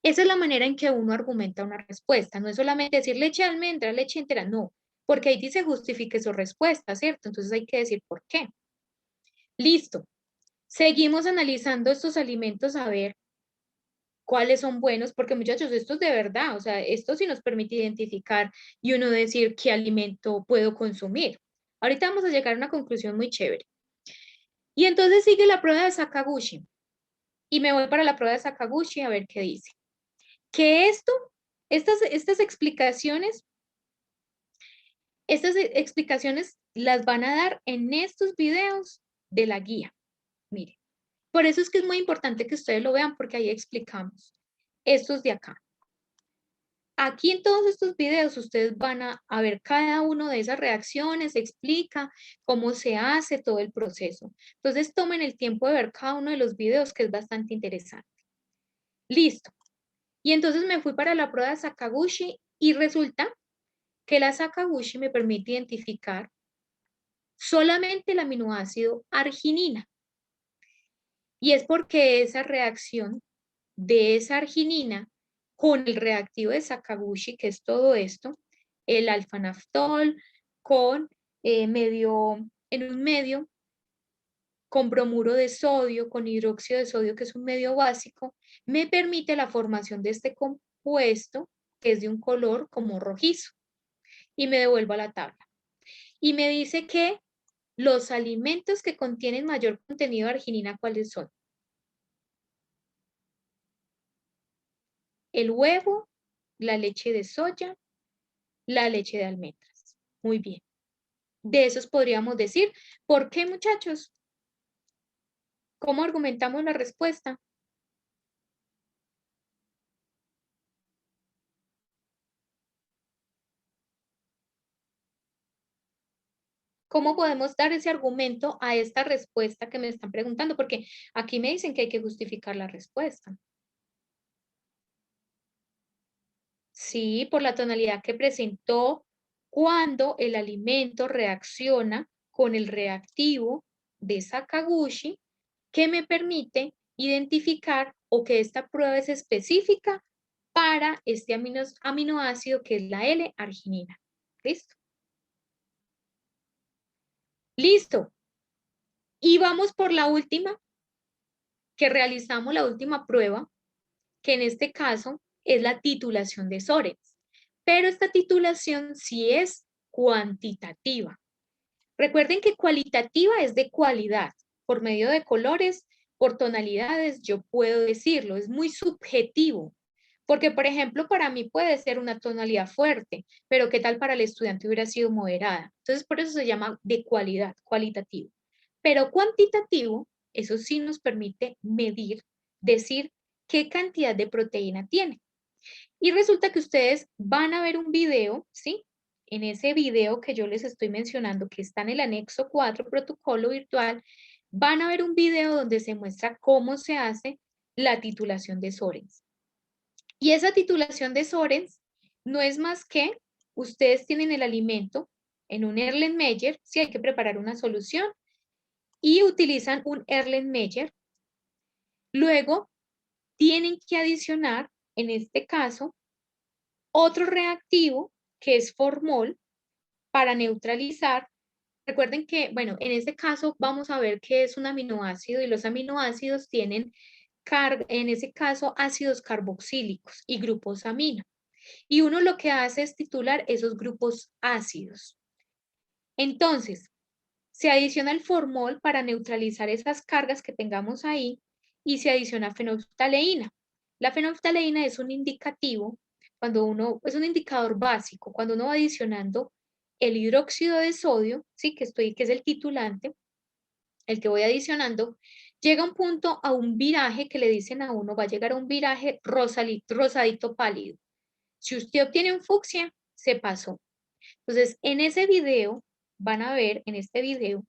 Esa es la manera en que uno argumenta una respuesta. No es solamente decir leche de almendra, leche entera, no, porque ahí dice justifique su respuesta, ¿cierto? Entonces hay que decir por qué. Listo. Seguimos analizando estos alimentos a ver cuáles son buenos, porque muchachos, esto es de verdad, o sea, esto sí nos permite identificar y uno decir qué alimento puedo consumir. Ahorita vamos a llegar a una conclusión muy chévere. Y entonces sigue la prueba de Sakaguchi. Y me voy para la prueba de Sakaguchi a ver qué dice. Que estas explicaciones las van a dar en estos videos de la guía. Mire, por eso es que es muy importante que ustedes lo vean porque ahí explicamos estos de acá. Aquí en todos estos videos ustedes van a ver cada uno de esas reacciones, explica cómo se hace todo el proceso. Entonces tomen el tiempo de ver cada uno de los videos que es bastante interesante. Listo. Y entonces me fui para la prueba de Sakaguchi y resulta que la Sakaguchi me permite identificar solamente el aminoácido arginina. Y es porque esa reacción de esa arginina con el reactivo de Sakaguchi, que es todo esto, el alfa-naftol con en un medio con bromuro de sodio, con hidróxido de sodio, que es un medio básico, me permite la formación de este compuesto, que es de un color como rojizo. Y me devuelvo a la tabla. Y me dice que los alimentos que contienen mayor contenido de arginina, ¿cuáles son? El huevo, la leche de soya, la leche de almendras. Muy bien. De esos podríamos decir, ¿por qué, muchachos? ¿Cómo argumentamos la respuesta? ¿Cómo podemos dar ese argumento a esta respuesta que me están preguntando? Porque aquí me dicen que hay que justificar la respuesta. Sí, por la tonalidad que presentó cuando el alimento reacciona con el reactivo de Sakaguchi, que me permite identificar o que esta prueba es específica para este aminoácido que es la L-arginina. ¿Listo? Listo. Y vamos por la última, que realizamos la última prueba, que en este caso es la titulación de Sorens. Pero esta titulación sí es cuantitativa. Recuerden que cualitativa es de cualidad. Por medio de colores, por tonalidades, yo puedo decirlo. Es muy subjetivo. Porque, por ejemplo, para mí puede ser una tonalidad fuerte, pero ¿qué tal para el estudiante hubiera sido moderada? Entonces, por eso se llama de cualidad, cualitativo. Pero cuantitativo, eso sí nos permite medir, decir qué cantidad de proteína tiene. Y resulta que ustedes van a ver un video, ¿sí? En ese video que yo les estoy mencionando, que está en el anexo 4, protocolo virtual, van a ver un video donde se muestra cómo se hace la titulación de Sorens. Y esa titulación de Sorens no es más que ustedes tienen el alimento en un Erlenmeyer, si hay que preparar una solución, y utilizan un Erlenmeyer. Luego tienen que adicionar, en este caso, otro reactivo que es formol para neutralizar. Recuerden que, bueno, en este caso vamos a ver qué es un aminoácido y los aminoácidos tienen, en ese caso, ácidos carboxílicos y grupos amino. Y uno lo que hace es titular esos grupos ácidos. Entonces, se adiciona el formol para neutralizar esas cargas que tengamos ahí y se adiciona fenolftaleína. La fenolftaleína es un indicativo, es un indicador básico, cuando uno va adicionando el hidróxido de sodio, ¿sí? que es el titulante, el que voy adicionando, llega un punto a un viraje que le dicen a uno, va a llegar a un viraje rosadito pálido. Si usted obtiene un fucsia, se pasó. Entonces, en ese video, en este video,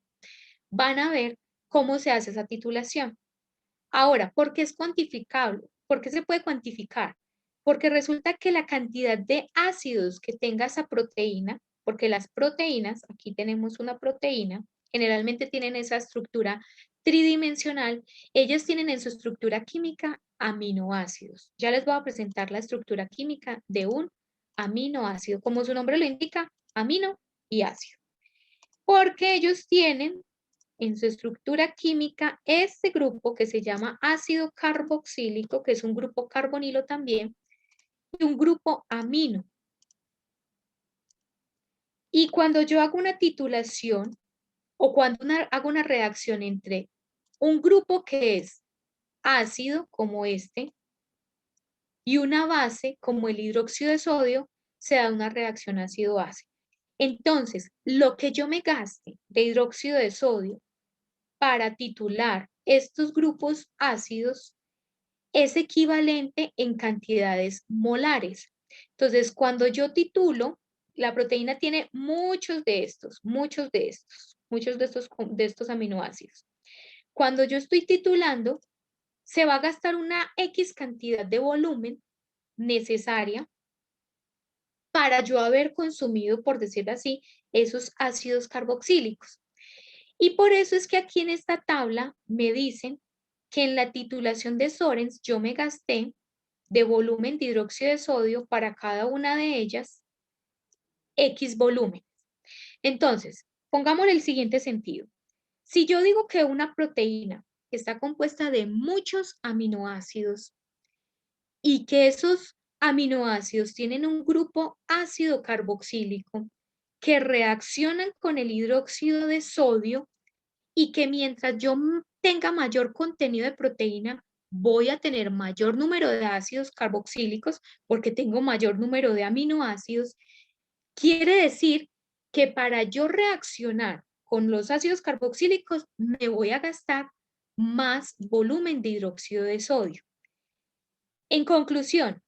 van a ver cómo se hace esa titulación. Ahora, ¿por qué es cuantificable? ¿Por qué se puede cuantificar? Porque resulta que la cantidad de ácidos que tenga esa proteína, porque las proteínas, aquí tenemos una proteína, generalmente tienen esa estructura tridimensional, ellas tienen en su estructura química aminoácidos. Ya les voy a presentar la estructura química de un aminoácido, como su nombre lo indica, amino y ácido. Porque ellos tienen en su estructura química este grupo que se llama ácido carboxílico, que es un grupo carbonilo también, y un grupo amino. Y cuando yo hago una titulación o cuando hago una reacción entre un grupo que es ácido como este y una base como el hidróxido de sodio, se da una reacción ácido-base. Entonces, lo que yo me gaste de hidróxido de sodio para titular estos grupos ácidos es equivalente en cantidades molares. Entonces, cuando yo titulo, la proteína tiene muchos de estos aminoácidos. Cuando yo estoy titulando, se va a gastar una X cantidad de volumen necesaria para yo haber consumido, por decirlo así, esos ácidos carboxílicos. Y por eso es que aquí en esta tabla me dicen que en la titulación de Sorens yo me gasté de volumen de hidróxido de sodio para cada una de ellas X volumen. Entonces, pongamos el siguiente sentido. Si yo digo que una proteína está compuesta de muchos aminoácidos y que esos aminoácidos tienen un grupo ácido carboxílico que reaccionan con el hidróxido de sodio y que mientras yo tenga mayor contenido de proteína, voy a tener mayor número de ácidos carboxílicos porque tengo mayor número de aminoácidos, quiere decir que para yo reaccionar con los ácidos carboxílicos me voy a gastar más volumen de hidróxido de sodio. En conclusión,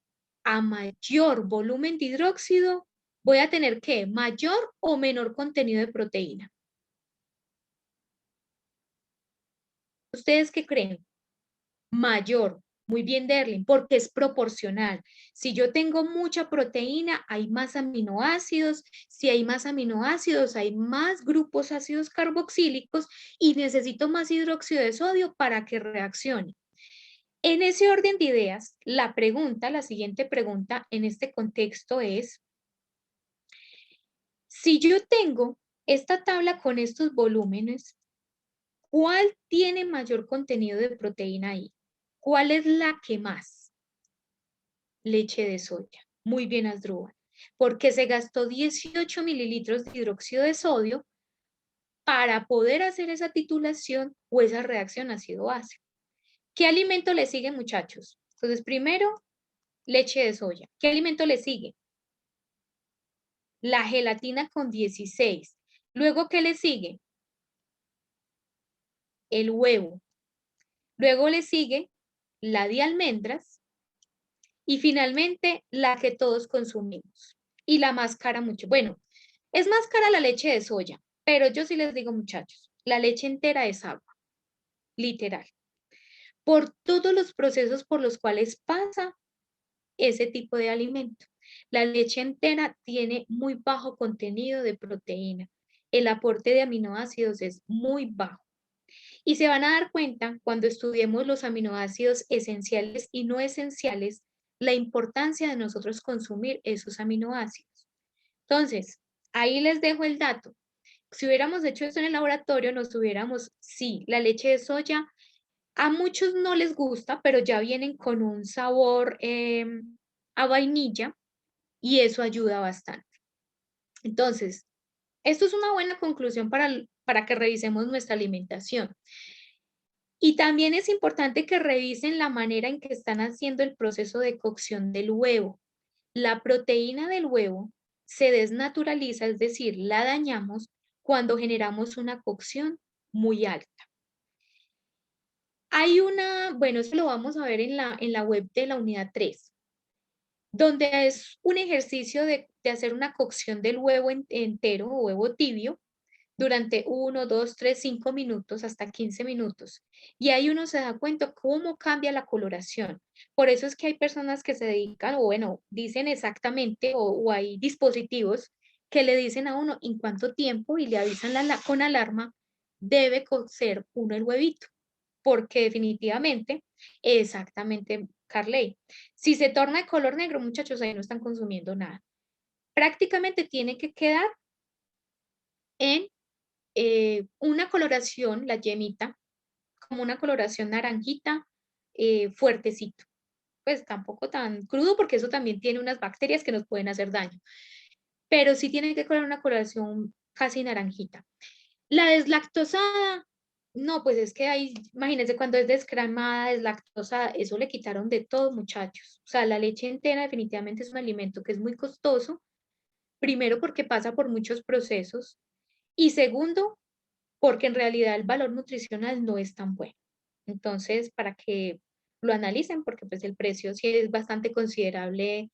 a mayor volumen de hidróxido, voy a tener ¿qué? Mayor o menor contenido de proteína. ¿Ustedes qué creen? Mayor. Muy bien, Derlin, porque es proporcional. Si yo tengo mucha proteína, hay más aminoácidos. Si hay más aminoácidos, hay más grupos ácidos carboxílicos y necesito más hidróxido de sodio para que reaccione. En ese orden de ideas, la siguiente pregunta en este contexto es, si yo tengo esta tabla con estos volúmenes, ¿cuál tiene mayor contenido de proteína ahí? ¿Cuál es la que más? Leche de soya. Muy bien, Asdrúbal. Porque se gastó 18 mililitros de hidróxido de sodio para poder hacer esa titulación o esa reacción ácido-base. ¿Qué alimento le sigue, muchachos? Entonces, primero, leche de soya. ¿Qué alimento le sigue? La gelatina con 16. Luego, ¿qué le sigue? El huevo. Luego le sigue la de almendras. Y finalmente, la que todos consumimos. Y la más cara mucho. Bueno, es más cara la leche de soya, pero yo sí les digo, muchachos, la leche entera es agua, literal. Por todos los procesos por los cuales pasa ese tipo de alimento. La leche entera tiene muy bajo contenido de proteína. El aporte de aminoácidos es muy bajo. Y se van a dar cuenta cuando estudiemos los aminoácidos esenciales y no esenciales, la importancia de nosotros consumir esos aminoácidos. Entonces, ahí les dejo el dato. Si hubiéramos hecho esto en el laboratorio, nos hubiéramos, sí, la leche de soya, a muchos no les gusta, pero ya vienen con un sabor a vainilla y eso ayuda bastante. Entonces, esto es una buena conclusión para que revisemos nuestra alimentación. Y también es importante que revisen la manera en que están haciendo el proceso de cocción del huevo. La proteína del huevo se desnaturaliza, es decir, la dañamos cuando generamos una cocción muy alta. Hay bueno, eso lo vamos a ver en la web de la unidad 3, donde es un ejercicio de hacer una cocción del huevo entero o huevo tibio durante 1, 2, 3, 5 minutos hasta 15 minutos. Y ahí uno se da cuenta cómo cambia la coloración. Por eso es que hay personas que se dedican, o bueno, dicen exactamente, o hay dispositivos que le dicen a uno en cuánto tiempo y le avisan con alarma, debe cocer uno el huevito. Porque definitivamente, exactamente, Carley, si se torna de color negro, muchachos, ahí no están consumiendo nada. Prácticamente tiene que quedar en una coloración, la yemita, como una coloración naranjita, fuertecito. Pues tampoco tan crudo porque eso también tiene unas bacterias que nos pueden hacer daño. Pero sí tiene que quedar una coloración casi naranjita. La deslactosada No, pues es que ahí, imagínense, cuando es descremada, deslactosada, eso le quitaron de todo, muchachos. O sea, la leche entera definitivamente es un alimento que es muy costoso, primero porque pasa por muchos procesos y segundo, porque en realidad el valor nutricional no es tan bueno. Entonces, para que lo analicen, porque pues el precio sí es bastante considerable.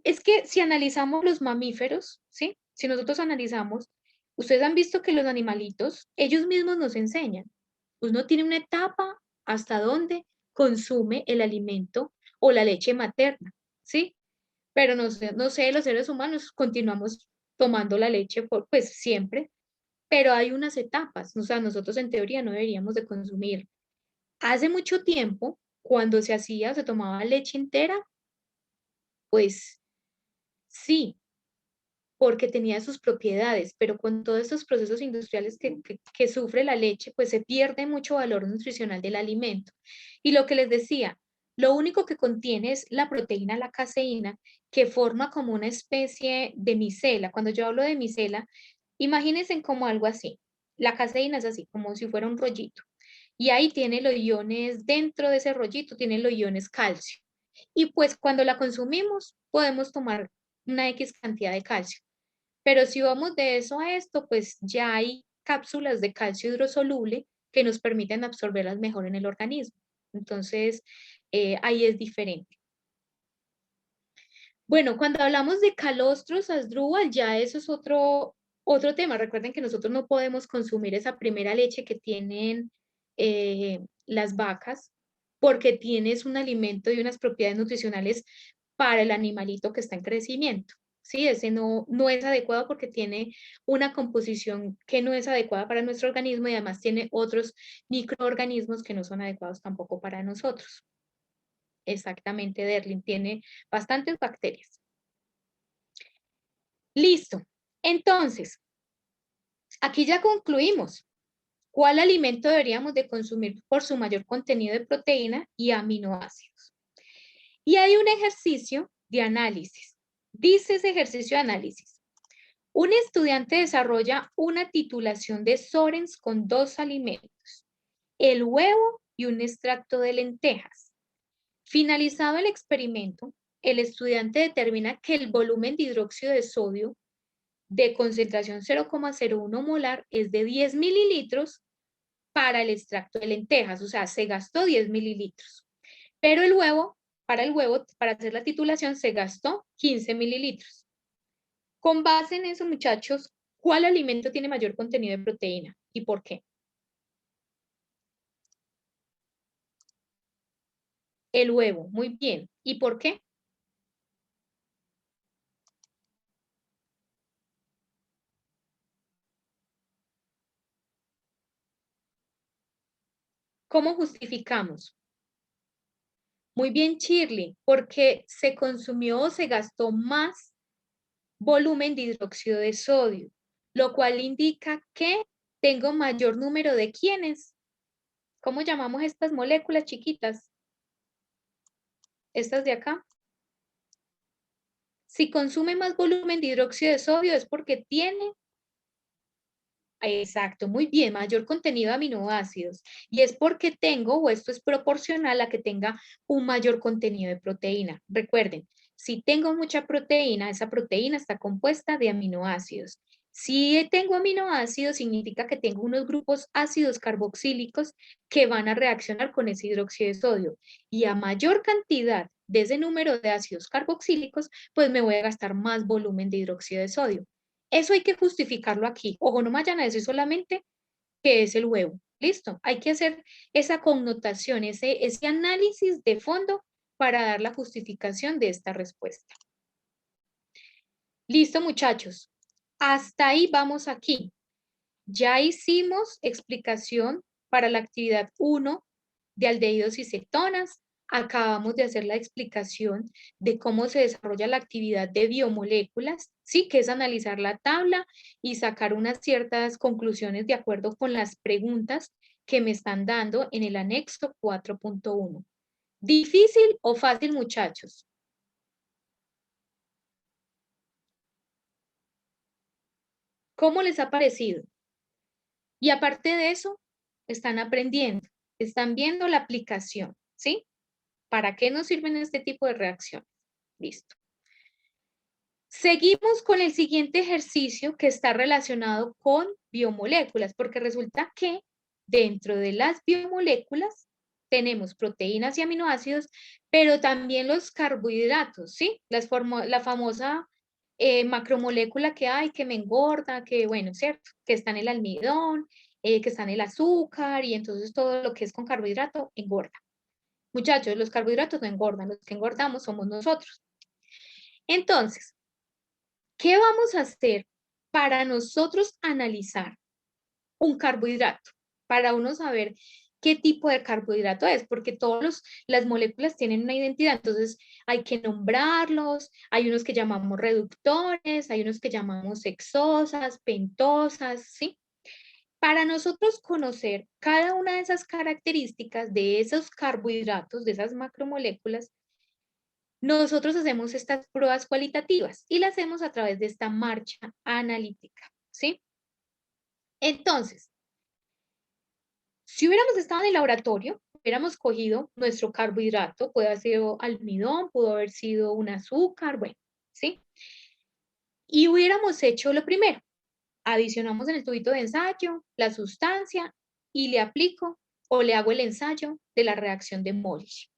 Es que si analizamos los mamíferos, ¿sí? Si nosotros analizamos, ustedes han visto que los animalitos, ellos mismos nos enseñan. Uno tiene una etapa hasta donde consume el alimento o la leche materna, ¿sí? Pero no sé, los seres humanos continuamos tomando la leche por, pues siempre, pero hay unas etapas, o sea, nosotros en teoría no deberíamos de consumir. Hace mucho tiempo, cuando se hacía, se tomaba leche entera, pues sí, porque tenía sus propiedades, pero con todos estos procesos industriales que sufre la leche, pues se pierde mucho valor nutricional del alimento. Y lo que les decía, lo único que contiene es la proteína, la caseína, que forma como una especie de micela. Cuando yo hablo de micela, imagínense como algo así. La caseína es así, como si fuera un rollito. Y ahí tiene los iones, dentro de ese rollito tiene los iones calcio. Y pues cuando la consumimos, podemos tomar una X cantidad de calcio. Pero si vamos de eso a esto, pues ya hay cápsulas de calcio hidrosoluble que nos permiten absorberlas mejor en el organismo. Entonces, ahí es diferente. Bueno, cuando hablamos de calostros, asdrúbal, ya eso es otro tema. Recuerden que nosotros no podemos consumir esa primera leche que tienen las vacas porque tienes un alimento y unas propiedades nutricionales para el animalito que está en crecimiento. Sí, ese no es adecuado porque tiene una composición que no es adecuada para nuestro organismo y además tiene otros microorganismos que no son adecuados tampoco para nosotros. Exactamente, Derlin tiene bastantes bacterias. Listo. Entonces, aquí ya concluimos. ¿Cuál alimento deberíamos de consumir por su mayor contenido de proteína y aminoácidos? Y hay un ejercicio de análisis. Dice ese ejercicio de análisis. Un estudiante desarrolla una titulación de Sorens con dos alimentos, el huevo y un extracto de lentejas. Finalizado el experimento, el estudiante determina que el volumen de hidróxido de sodio de concentración 0,01 molar es de 10 mililitros para el extracto de lentejas, o sea, se gastó 10 mililitros. Pero el huevo, para hacer la titulación, se gastó 15 mililitros. Con base en eso, muchachos, ¿cuál alimento tiene mayor contenido de proteína y por qué? El huevo, muy bien. ¿Y por qué? ¿Cómo justificamos? Muy bien, Shirley, porque se consumió o se gastó más volumen de hidróxido de sodio, lo cual indica que tengo mayor número de ¿quiénes? ¿Cómo llamamos estas moléculas chiquitas? Estas de acá. Si consume más volumen de hidróxido de sodio es porque tiene, exacto, muy bien, mayor contenido de aminoácidos. Y es porque tengo, o esto es proporcional a que tenga un mayor contenido de proteína. Recuerden, si tengo mucha proteína, esa proteína está compuesta de aminoácidos. Si tengo aminoácidos, significa que tengo unos grupos ácidos carboxílicos que van a reaccionar con ese hidróxido de sodio. Y a mayor cantidad de ese número de ácidos carboxílicos, pues me voy a gastar más volumen de hidróxido de sodio. Eso hay que justificarlo aquí. Ojo, no me vayan a decir solamente que es el huevo. Listo, hay que hacer esa connotación, ese análisis de fondo para dar la justificación de esta respuesta. Listo, muchachos. Hasta ahí vamos aquí. Ya hicimos explicación para la actividad 1 de aldehídos y cetonas. Acabamos de hacer la explicación de cómo se desarrolla la actividad de biomoléculas, sí, que es analizar la tabla y sacar unas ciertas conclusiones de acuerdo con las preguntas que me están dando en el anexo 4.1. ¿Difícil o fácil, muchachos? ¿Cómo les ha parecido? Y aparte de eso, están aprendiendo, están viendo la aplicación, ¿sí? ¿Para qué nos sirven este tipo de reacciones? Listo. Seguimos con el siguiente ejercicio que está relacionado con biomoléculas, porque resulta que dentro de las biomoléculas tenemos proteínas y aminoácidos, pero también los carbohidratos, ¿sí? La famosa macromolécula que hay, que me engorda, que bueno, ¿cierto? Que está en el almidón, que está en el azúcar, y entonces todo lo que es con carbohidrato engorda. Muchachos, los carbohidratos no engordan, los que engordamos somos nosotros. Entonces, ¿qué vamos a hacer para nosotros analizar un carbohidrato? Para uno saber qué tipo de carbohidrato es, porque todas las moléculas tienen una identidad, entonces hay que nombrarlos, hay unos que llamamos reductores, hay unos que llamamos hexosas, pentosas, ¿sí? Para nosotros conocer cada una de esas características de esos carbohidratos, de esas macromoléculas, nosotros hacemos estas pruebas cualitativas y las hacemos a través de esta marcha analítica, ¿sí? Entonces, si hubiéramos estado en el laboratorio, hubiéramos cogido nuestro carbohidrato, puede haber sido almidón, pudo haber sido un azúcar, bueno, ¿sí? Y hubiéramos hecho lo primero, adicionamos en el tubito de ensayo la sustancia y le aplico o le hago el ensayo de la reacción de Molish.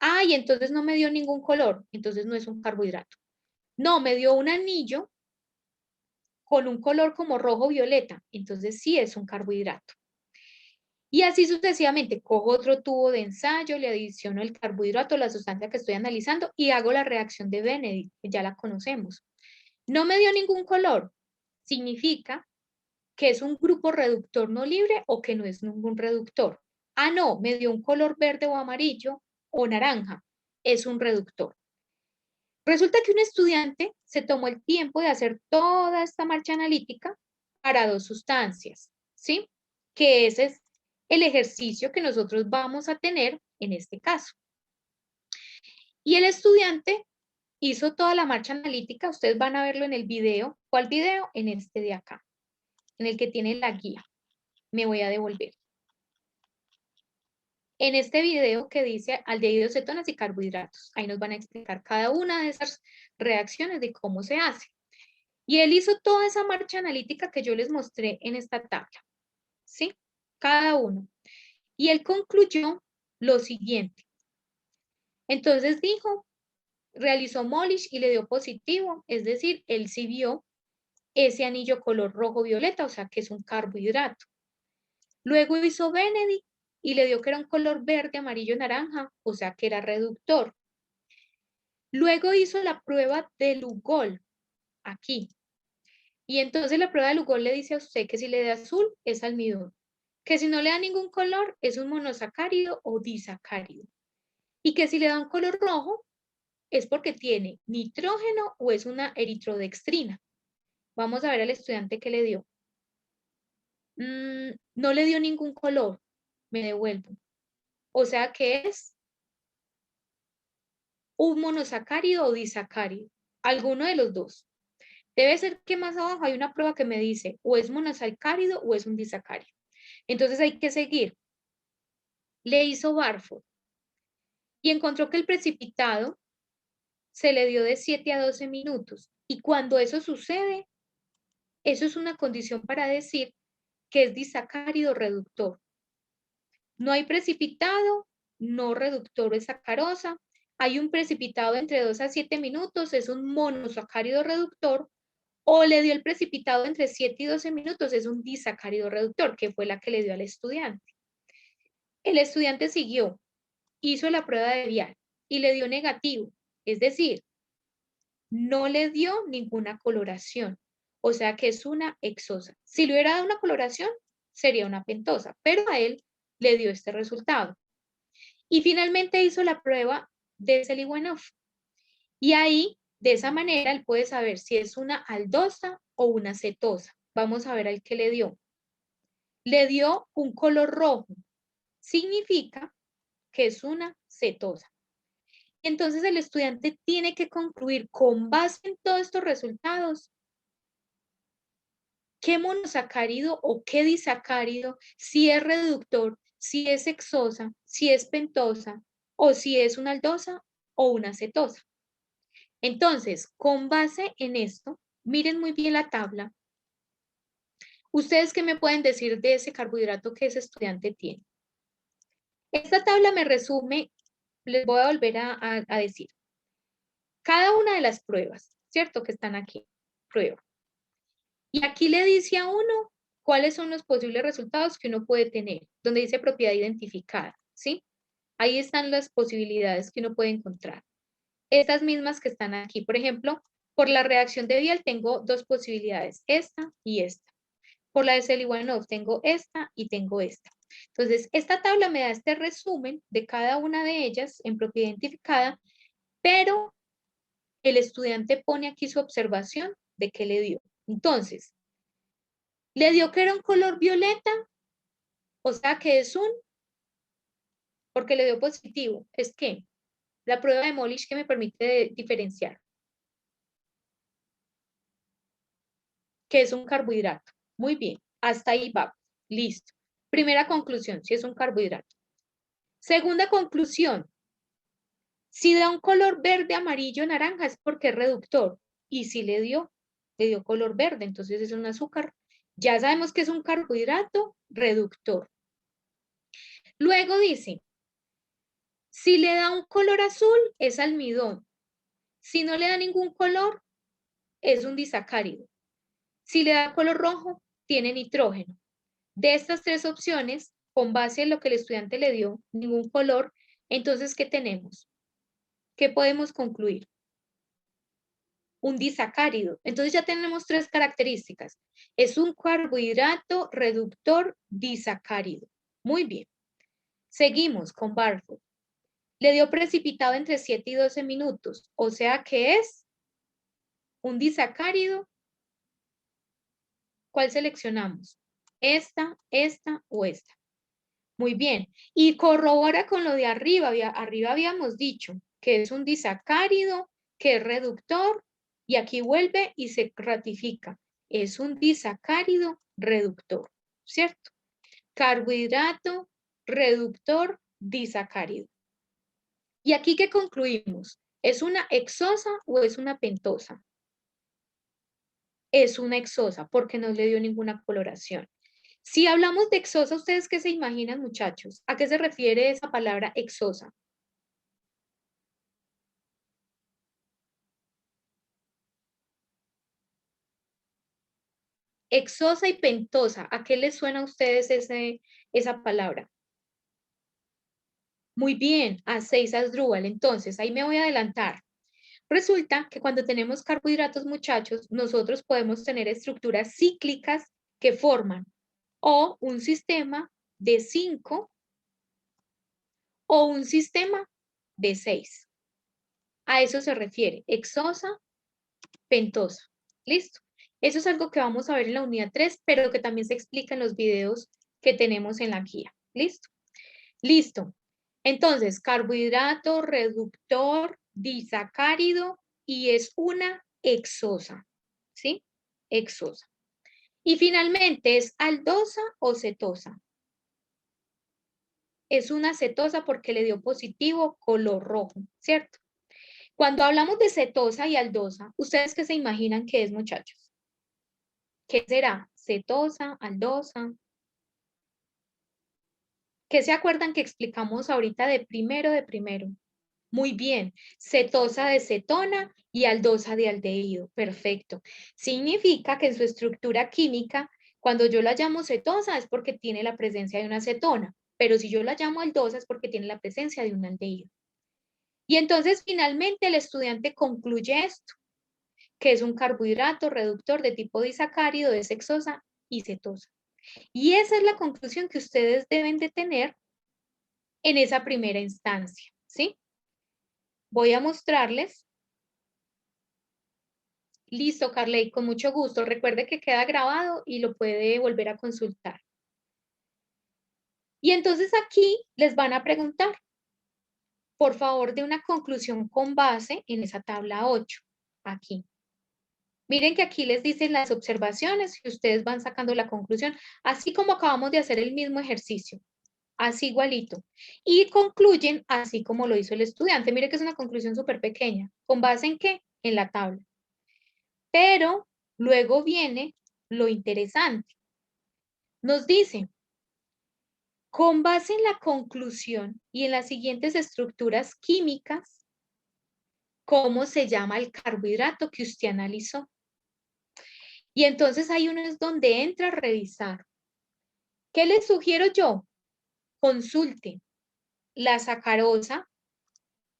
Ah, y entonces no me dio ningún color, entonces no es un carbohidrato. No, me dio un anillo con un color como rojo-violeta, entonces sí es un carbohidrato. Y así sucesivamente, cojo otro tubo de ensayo, le adiciono el carbohidrato, la sustancia que estoy analizando y hago la reacción de Benedict, que ya la conocemos. No me dio ningún color, significa que es un grupo reductor no libre o que no es ningún reductor. Ah, no, me dio un color verde o amarillo o naranja, es un reductor. Resulta que un estudiante se tomó el tiempo de hacer toda esta marcha analítica para dos sustancias, ¿sí? Que ese es el ejercicio que nosotros vamos a tener en este caso. Y el estudiante hizo toda la marcha analítica, ustedes van a verlo en el video. ¿Cuál video? En este de acá, en el que tiene la guía. Me voy a devolver. En este video que dice aldehídos, cetonas y carbohidratos. Ahí nos van a explicar cada una de esas reacciones de cómo se hace. Y él hizo toda esa marcha analítica que yo les mostré en esta tabla, ¿sí? Cada uno. Y él concluyó lo siguiente. Entonces dijo, realizó Molish y le dio positivo, es decir, él sí vio ese anillo color rojo-violeta, o sea que es un carbohidrato. Luego hizo Benedict y le dio que era un color verde, amarillo, naranja, o sea que era reductor. Luego hizo la prueba de Lugol, aquí. Y entonces la prueba de Lugol le dice a usted que si le da azul es almidón, que si no le da ningún color es un monosacárido o disacárido. Y que si le da un color rojo es porque tiene nitrógeno o es una eritrodextrina. Vamos a ver al estudiante que le dio. No le dio ningún color, me devuelvo. O sea que es un monosacárido o disacárido, alguno de los dos. Debe ser que más abajo hay una prueba que me dice o es monosacárido o es un disacárido. Entonces hay que seguir. Le hizo Barford y encontró que el precipitado se le dio de 7 a 12 minutos. Y cuando eso sucede, eso es una condición para decir que es disacárido reductor. No hay precipitado, no reductor es sacarosa. Hay un precipitado entre 2 a 7 minutos, es un monosacárido reductor. O le dio el precipitado entre 7 y 12 minutos, es un disacárido reductor, que fue la que le dio al estudiante. El estudiante siguió, hizo la prueba de vial y le dio negativo, es decir, no le dio ninguna coloración, o sea que es una hexosa. Si le hubiera dado una coloración, sería una pentosa, pero a él le dio este resultado. Y finalmente hizo la prueba de Seliwanov. Y ahí, de esa manera, él puede saber si es una aldosa o una cetosa. Vamos a ver al que le dio. Le dio un color rojo. Significa que es una cetosa. Entonces el estudiante tiene que concluir con base en todos estos resultados qué monosacárido o qué disacárido, si es reductor, si es hexosa, si es pentosa, o si es una aldosa o una cetosa. Entonces, con base en esto, miren muy bien la tabla. ¿Ustedes qué me pueden decir de ese carbohidrato que ese estudiante tiene? Esta tabla me resume, les voy a volver a decir, cada una de las pruebas, ¿cierto? Que están aquí, prueba. Y aquí le dice a uno cuáles son los posibles resultados que uno puede tener, donde dice propiedad identificada, ¿sí? Ahí están las posibilidades que uno puede encontrar. Estas mismas que están aquí, por ejemplo, por la reacción de Biel tengo dos posibilidades, esta y esta. Por la de Seliwanov tengo esta y tengo esta. Entonces, esta tabla me da este resumen de cada una de ellas en propiedad identificada, pero el estudiante pone aquí su observación de qué le dio. Entonces, le dio que era un color violeta, o sea que es porque le dio positivo, es que la prueba de Molish que me permite diferenciar, que es un carbohidrato. Muy bien, hasta ahí va, listo. Primera conclusión, si es un carbohidrato. Segunda conclusión, si da un color verde, amarillo, naranja es porque es reductor. Y si le dio color verde, entonces es un azúcar. Ya sabemos que es un carbohidrato reductor. Luego dice, si le da un color azul, es almidón. Si no le da ningún color, es un disacárido. Si le da color rojo, tiene nitrógeno. De estas tres opciones, con base en lo que el estudiante le dio, ningún color, entonces, ¿qué tenemos? ¿Qué podemos concluir? Un disacárido. Entonces ya tenemos tres características. Es un carbohidrato reductor disacárido. Muy bien. Seguimos con Barfoot. Le dio precipitado entre 7 y 12 minutos. O sea que es un disacárido. ¿Cuál seleccionamos? Esta o esta. Muy bien. Y corrobora con lo de arriba. Arriba habíamos dicho que es un disacárido, que es reductor, y aquí vuelve y se ratifica. Es un disacárido reductor, ¿cierto? Carbohidrato, reductor, disacárido. ¿Y aquí qué concluimos? ¿Es una hexosa o es una pentosa? Es una hexosa porque no le dio ninguna coloración. Si hablamos de hexosa, ¿ustedes qué se imaginan, muchachos? ¿A qué se refiere esa palabra hexosa? Hexosa y pentosa, ¿a qué les suena a ustedes esa palabra? Muy bien, a 6 Asdrúbal. Entonces, ahí me voy a adelantar. Resulta que cuando tenemos carbohidratos, muchachos, nosotros podemos tener estructuras cíclicas que forman o un sistema de 5 o un sistema de 6. A eso se refiere, hexosa, pentosa. ¿Listo? Eso es algo que vamos a ver en la unidad 3, pero que también se explica en los videos que tenemos en la guía. ¿Listo? Listo. Entonces, carbohidrato, reductor, disacárido y es una hexosa. ¿Sí? Hexosa. Y finalmente, ¿es aldosa o cetosa? Es una cetosa porque le dio positivo color rojo, ¿cierto? Cuando hablamos de cetosa y aldosa, ¿ustedes qué se imaginan que es, muchachos? ¿Qué será? Cetosa, aldosa. ¿Qué se acuerdan que explicamos ahorita de primero de primero? Muy bien, cetosa de cetona y aldosa de aldehído. Perfecto. Significa que en su estructura química, cuando yo la llamo cetosa es porque tiene la presencia de una cetona, pero si yo la llamo aldosa es porque tiene la presencia de un aldehído. Y entonces finalmente el estudiante concluye esto, que es un carbohidrato reductor de tipo disacárido, de hexosa y cetosa. Y esa es la conclusión que ustedes deben de tener en esa primera instancia, ¿sí? Voy a mostrarles. Listo, Carley, con mucho gusto. Recuerde que queda grabado y lo puede volver a consultar. Y entonces aquí les van a preguntar, por favor, de una conclusión con base en esa tabla 8, aquí. Miren que aquí les dicen las observaciones y ustedes van sacando la conclusión, así como acabamos de hacer el mismo ejercicio, así igualito. Y concluyen así como lo hizo el estudiante. Mire que es una conclusión súper pequeña. ¿Con base en qué? En la tabla. Pero luego viene lo interesante. Nos dice, con base en la conclusión y en las siguientes estructuras químicas, ¿cómo se llama el carbohidrato que usted analizó? Y entonces ahí uno es donde entra a revisar. ¿Qué le sugiero yo? Consulte la sacarosa,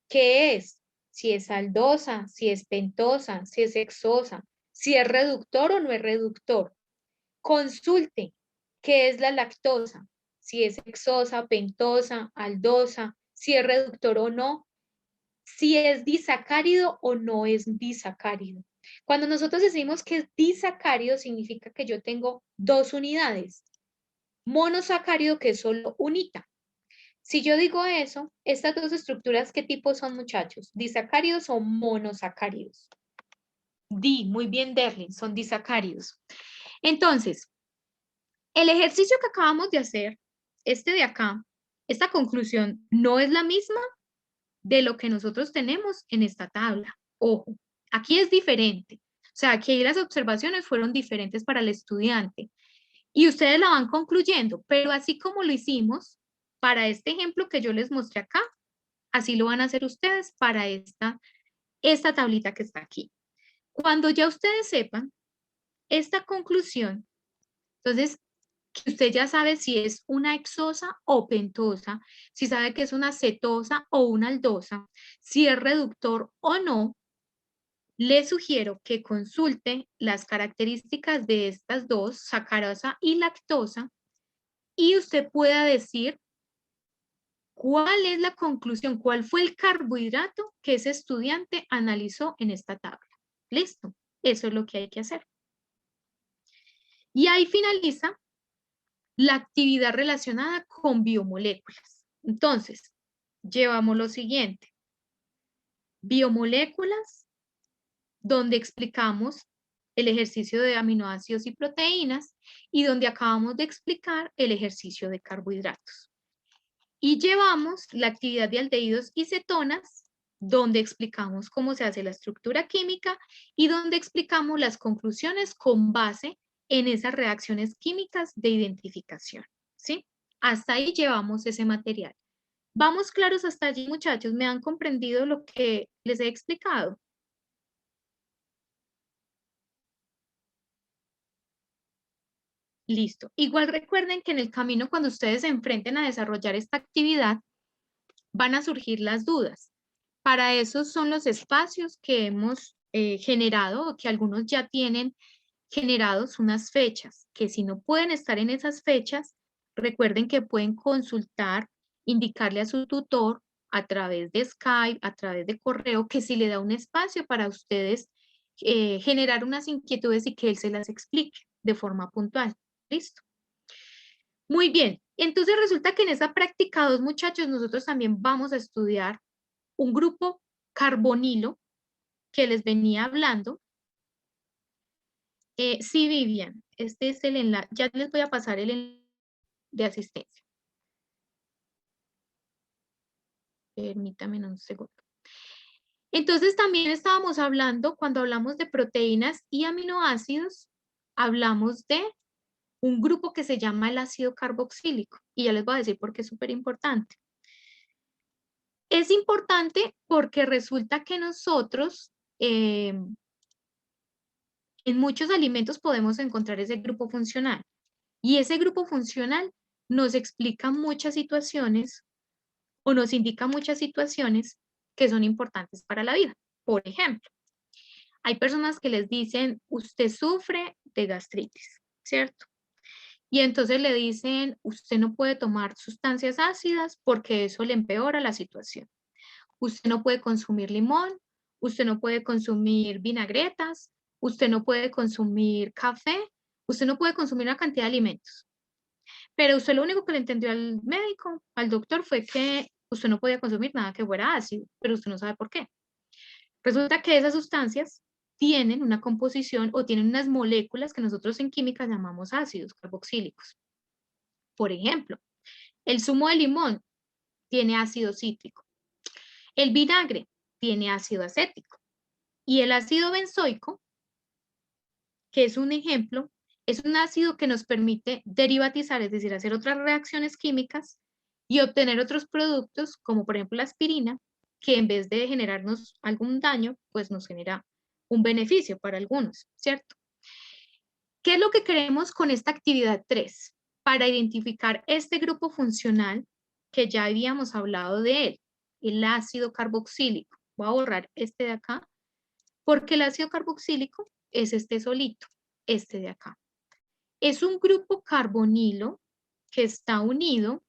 ¿qué es? Si es aldosa, si es pentosa, si es hexosa, si es reductor o no es reductor. Consulte qué es la lactosa, si es hexosa, pentosa, aldosa, si es reductor o no, si es disacárido o no es disacárido. Cuando nosotros decimos que es disacárido, significa que yo tengo dos unidades. Monosacárido, que es solo unita. Si yo digo eso, estas dos estructuras, ¿qué tipo son, muchachos? ¿Disacáridos o monosacáridos? Muy bien, Derlin, son disacáridos. Entonces, el ejercicio que acabamos de hacer, este de acá, esta conclusión no es la misma de lo que nosotros tenemos en esta tabla. Ojo, aquí es diferente. O sea, aquí las observaciones fueron diferentes para el estudiante y ustedes la van concluyendo, pero así como lo hicimos para este ejemplo que yo les mostré acá, así lo van a hacer ustedes para esta tablita que está aquí. Cuando ya ustedes sepan esta conclusión, entonces que usted ya sabe si es una hexosa o pentosa, si sabe que es una cetosa o una aldosa, si es reductor o no, le sugiero que consulte las características de estas dos, sacarosa y lactosa, y usted pueda decir cuál es la conclusión, cuál fue el carbohidrato que ese estudiante analizó en esta tabla. Listo, eso es lo que hay que hacer. Y ahí finaliza la actividad relacionada con biomoléculas. Entonces, llevamos lo siguiente. Biomoléculas, donde explicamos el ejercicio de aminoácidos y proteínas y donde acabamos de explicar el ejercicio de carbohidratos. Y llevamos la actividad de aldehídos y cetonas, donde explicamos cómo se hace la estructura química y donde explicamos las conclusiones con base en esas reacciones químicas de identificación, ¿sí? Hasta ahí llevamos ese material. ¿Vamos claros hasta allí, muchachos? ¿Me han comprendido lo que les he explicado? Listo. Igual recuerden que en el camino, cuando ustedes se enfrenten a desarrollar esta actividad, van a surgir las dudas. Para eso son los espacios que hemos generado o que algunos ya tienen generados unas fechas, que si no pueden estar en esas fechas, recuerden que pueden consultar, indicarle a su tutor a través de Skype, a través de correo, que si le da un espacio para ustedes generar unas inquietudes y que él se las explique de forma puntual. ¿Listo? Muy bien. Entonces resulta que en esa práctica 2, muchachos, nosotros también vamos a estudiar un grupo carbonilo que les venía hablando. Sí, Vivian, este es el enlace. Ya les voy a pasar el enlace de asistencia. Permítanme un segundo. Entonces también estábamos hablando, cuando hablamos de proteínas y aminoácidos, hablamos de un grupo que se llama el ácido carboxílico. Y ya les voy a decir por qué es súper importante. Es importante porque resulta que nosotros en muchos alimentos podemos encontrar ese grupo funcional. Y ese grupo funcional nos explica muchas situaciones o nos indica muchas situaciones que son importantes para la vida. Por ejemplo, hay personas que les dicen, usted sufre de gastritis, ¿cierto? Y entonces le dicen, usted no puede tomar sustancias ácidas porque eso le empeora la situación. Usted no puede consumir limón, usted no puede consumir vinagretas, usted no puede consumir café, usted no puede consumir una cantidad de alimentos. Pero usted lo único que le entendió al médico, al doctor, fue que usted no podía consumir nada que fuera ácido, pero usted no sabe por qué. Resulta que esas sustancias tienen una composición o tienen unas moléculas que nosotros en química llamamos ácidos carboxílicos. Por ejemplo, el zumo de limón tiene ácido cítrico. El vinagre tiene ácido acético. Y el ácido benzoico, que es un ejemplo, es un ácido que nos permite derivatizar, es decir, hacer otras reacciones químicas y obtener otros productos, como por ejemplo la aspirina, que en vez de generarnos algún daño, pues nos genera un beneficio para algunos, ¿cierto? ¿Qué es lo que queremos con esta actividad 3? Para identificar este grupo funcional que ya habíamos hablado de él, el ácido carboxílico. Voy a borrar este de acá, porque el ácido carboxílico es este solito, este de acá. Es un grupo carbonilo que está unido,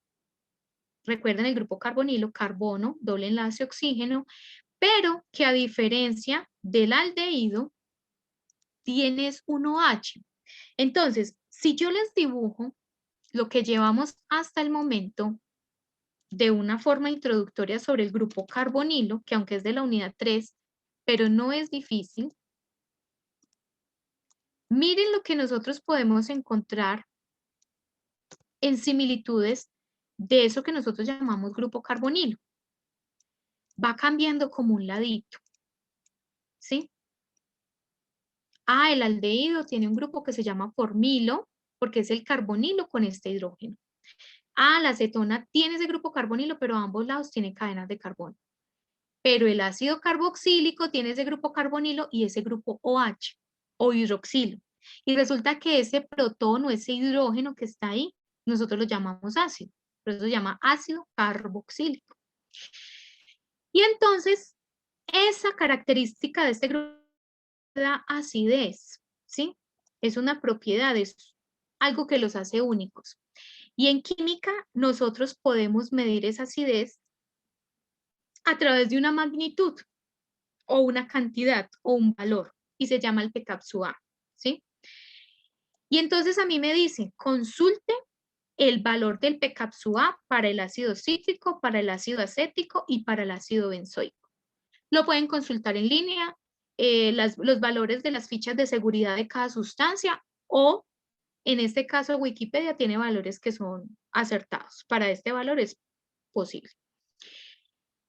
recuerden el grupo carbonilo, carbono, doble enlace, oxígeno, pero que a diferencia del aldehído, tienes un OH. Entonces, si yo les dibujo lo que llevamos hasta el momento de una forma introductoria sobre el grupo carbonilo, que aunque es de la unidad 3, pero no es difícil, miren lo que nosotros podemos encontrar en similitudes de eso que nosotros llamamos grupo carbonilo. Va cambiando como un ladito, ¿sí? El aldehído tiene un grupo que se llama formilo, porque es el carbonilo con este hidrógeno. La acetona tiene ese grupo carbonilo, pero a ambos lados tiene cadenas de carbono. Pero el ácido carboxílico tiene ese grupo carbonilo y ese grupo OH, o hidroxilo. Y resulta que ese protono, ese hidrógeno que está ahí, nosotros lo llamamos ácido. Por eso se llama ácido carboxílico. Y entonces, esa característica de este grupo es la acidez, ¿sí? Es una propiedad, es algo que los hace únicos. Y en química, nosotros podemos medir esa acidez a través de una magnitud, o una cantidad, o un valor, y se llama el pKa, ¿sí? Y entonces a mí me dice, consulte el valor del pKa para el ácido cítrico, para el ácido acético y para el ácido benzoico. Lo pueden consultar en línea, los valores de las fichas de seguridad de cada sustancia, o en este caso Wikipedia tiene valores que son acertados. Para este valor es posible.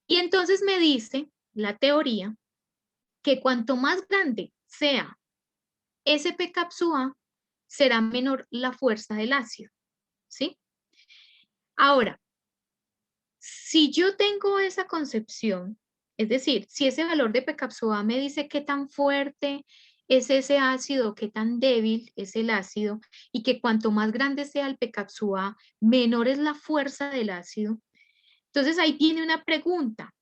Y entonces me dice la teoría que cuanto más grande sea ese pKa, será menor la fuerza del ácido, ¿sí? Ahora, si yo tengo esa concepción, es decir, si ese valor de pKa me dice qué tan fuerte es ese ácido, qué tan débil es el ácido, y que cuanto más grande sea el pKa, menor es la fuerza del ácido, entonces ahí tiene una pregunta.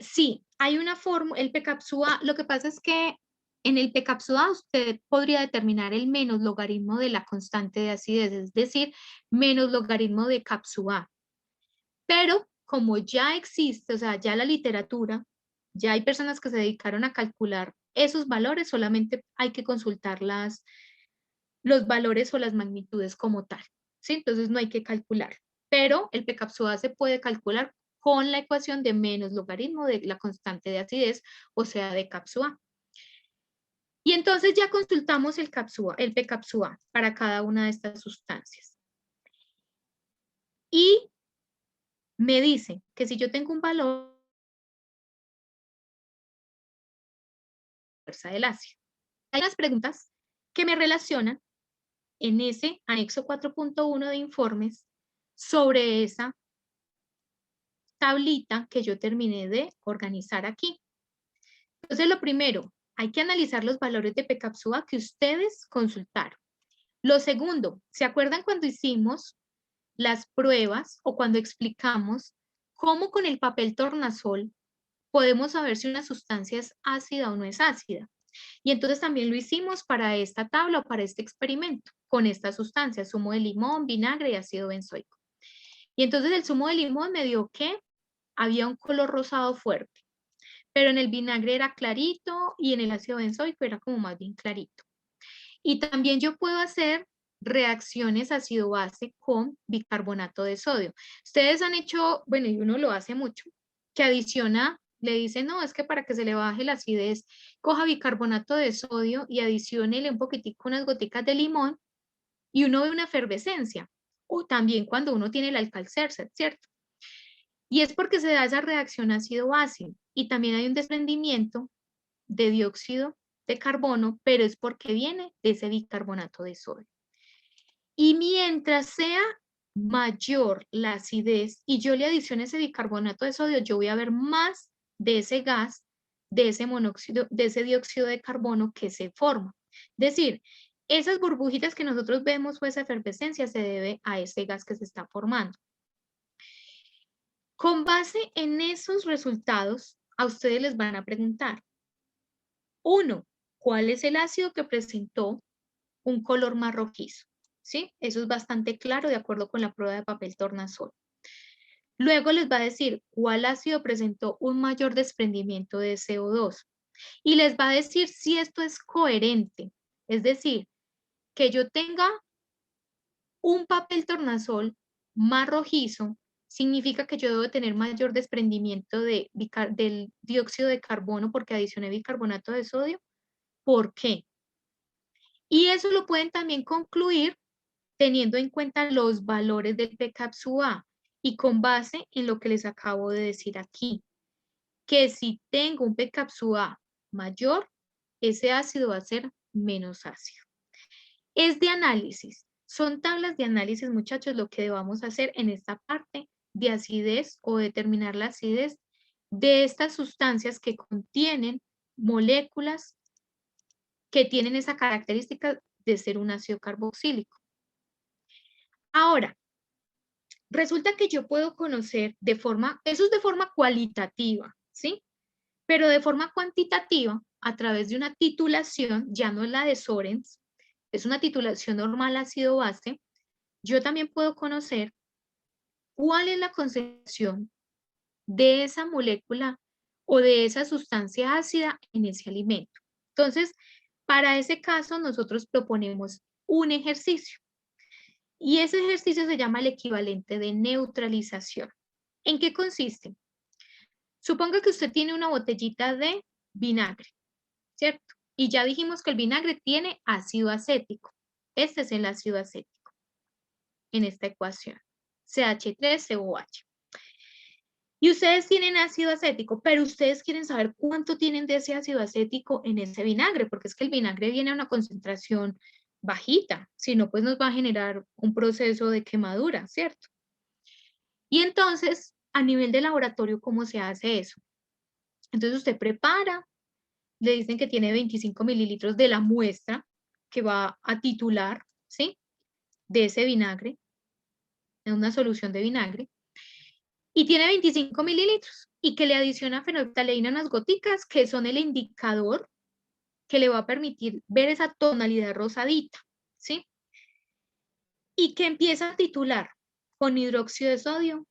Sí, hay una fórmula, el pKa, lo que pasa es que en el pKa usted podría determinar el menos logaritmo de la constante de acidez, es decir, menos logaritmo de Kapsu-A. Pero como ya existe, o sea, ya la literatura, ya hay personas que se dedicaron a calcular esos valores, solamente hay que consultar los valores o las magnitudes como tal, ¿sí? Entonces no hay que calcular. Pero el pKa se puede calcular con la ecuación de menos logaritmo de la constante de acidez, o sea, de Kapsu-A. Y entonces ya consultamos el pKa para cada una de estas sustancias. Y me dice que si yo tengo un valor fuerza del ácido. Hay unas preguntas que me relacionan en ese anexo 4.1 de informes sobre esa tablita que yo terminé de organizar aquí. Entonces, lo primero, hay que analizar los valores de pKa que ustedes consultaron. Lo segundo, ¿se acuerdan cuando hicimos las pruebas o cuando explicamos cómo con el papel tornasol podemos saber si una sustancia es ácida o no es ácida? Y entonces también lo hicimos para esta tabla o para este experimento, con estas sustancias, zumo de limón, vinagre y ácido benzoico. Y entonces el zumo de limón me dio que había un color rosado fuerte, pero en el vinagre era clarito y en el ácido benzoico era como más bien clarito. Y también yo puedo hacer reacciones ácido-base con bicarbonato de sodio. Ustedes han hecho, bueno, y uno lo hace mucho, que adiciona Le dice, no, es que para que se le baje la acidez, coja bicarbonato de sodio y adiciónele un poquitico, unas goticas de limón, y uno ve una efervescencia. O también cuando uno tiene el alcalcercer, ¿cierto? Y es porque se da esa reacción ácido-base. Y también hay un desprendimiento de dióxido de carbono, pero es porque viene de ese bicarbonato de sodio. Y mientras sea mayor la acidez y yo le adiciono ese bicarbonato de sodio, yo voy a ver más de ese gas, de ese monóxido, de ese dióxido de carbono que se forma. Es decir, esas burbujitas que nosotros vemos o esa efervescencia se debe a ese gas que se está formando. Con base en esos resultados, a ustedes les van a preguntar, 1, ¿cuál es el ácido que presentó un color más rojizo? ¿Sí? Eso es bastante claro de acuerdo con la prueba de papel tornasol. Luego les va a decir cuál ácido presentó un mayor desprendimiento de CO2 y les va a decir si esto es coherente. Es decir, que yo tenga un papel tornasol más rojizo significa que yo debo tener mayor desprendimiento del dióxido de carbono porque adicioné bicarbonato de sodio. ¿Por qué? Y eso lo pueden también concluir teniendo en cuenta los valores del pKa y con base en lo que les acabo de decir aquí, que si tengo un pKa mayor, ese ácido va a ser menos ácido. Es de análisis, son tablas de análisis, muchachos, lo que debamos hacer en esta parte de acidez o determinar la acidez de estas sustancias que contienen moléculas que tienen esa característica de ser un ácido carboxílico. Ahora, resulta que yo puedo conocer de forma, eso es de forma cualitativa, ¿sí? Pero de forma cuantitativa, a través de una titulación, ya no es la de Sorens, es una titulación normal ácido-base, yo también puedo conocer cuál es la concentración de esa molécula o de esa sustancia ácida en ese alimento. Entonces, para ese caso, nosotros proponemos un ejercicio. Y ese ejercicio se llama el equivalente de neutralización. ¿En qué consiste? Suponga que usted tiene una botellita de vinagre, ¿cierto? Y ya dijimos que el vinagre tiene ácido acético. Este es el ácido acético en esta ecuación, CH3COH. Y ustedes tienen ácido acético, pero ustedes quieren saber cuánto tienen de ese ácido acético en ese vinagre, porque es que el vinagre viene a una concentración bajita, si no, pues nos va a generar un proceso de quemadura, ¿cierto? Y entonces, a nivel de laboratorio, ¿cómo se hace eso? Entonces usted prepara, le dicen que tiene 25 mililitros de la muestra que va a titular, ¿sí? De ese vinagre, en una solución de vinagre, y tiene 25 mililitros, y que le adiciona fenolftaleína unas goticas que son el indicador que le va a permitir ver esa tonalidad rosadita, ¿sí? Y que empieza a titular con hidróxido de sodio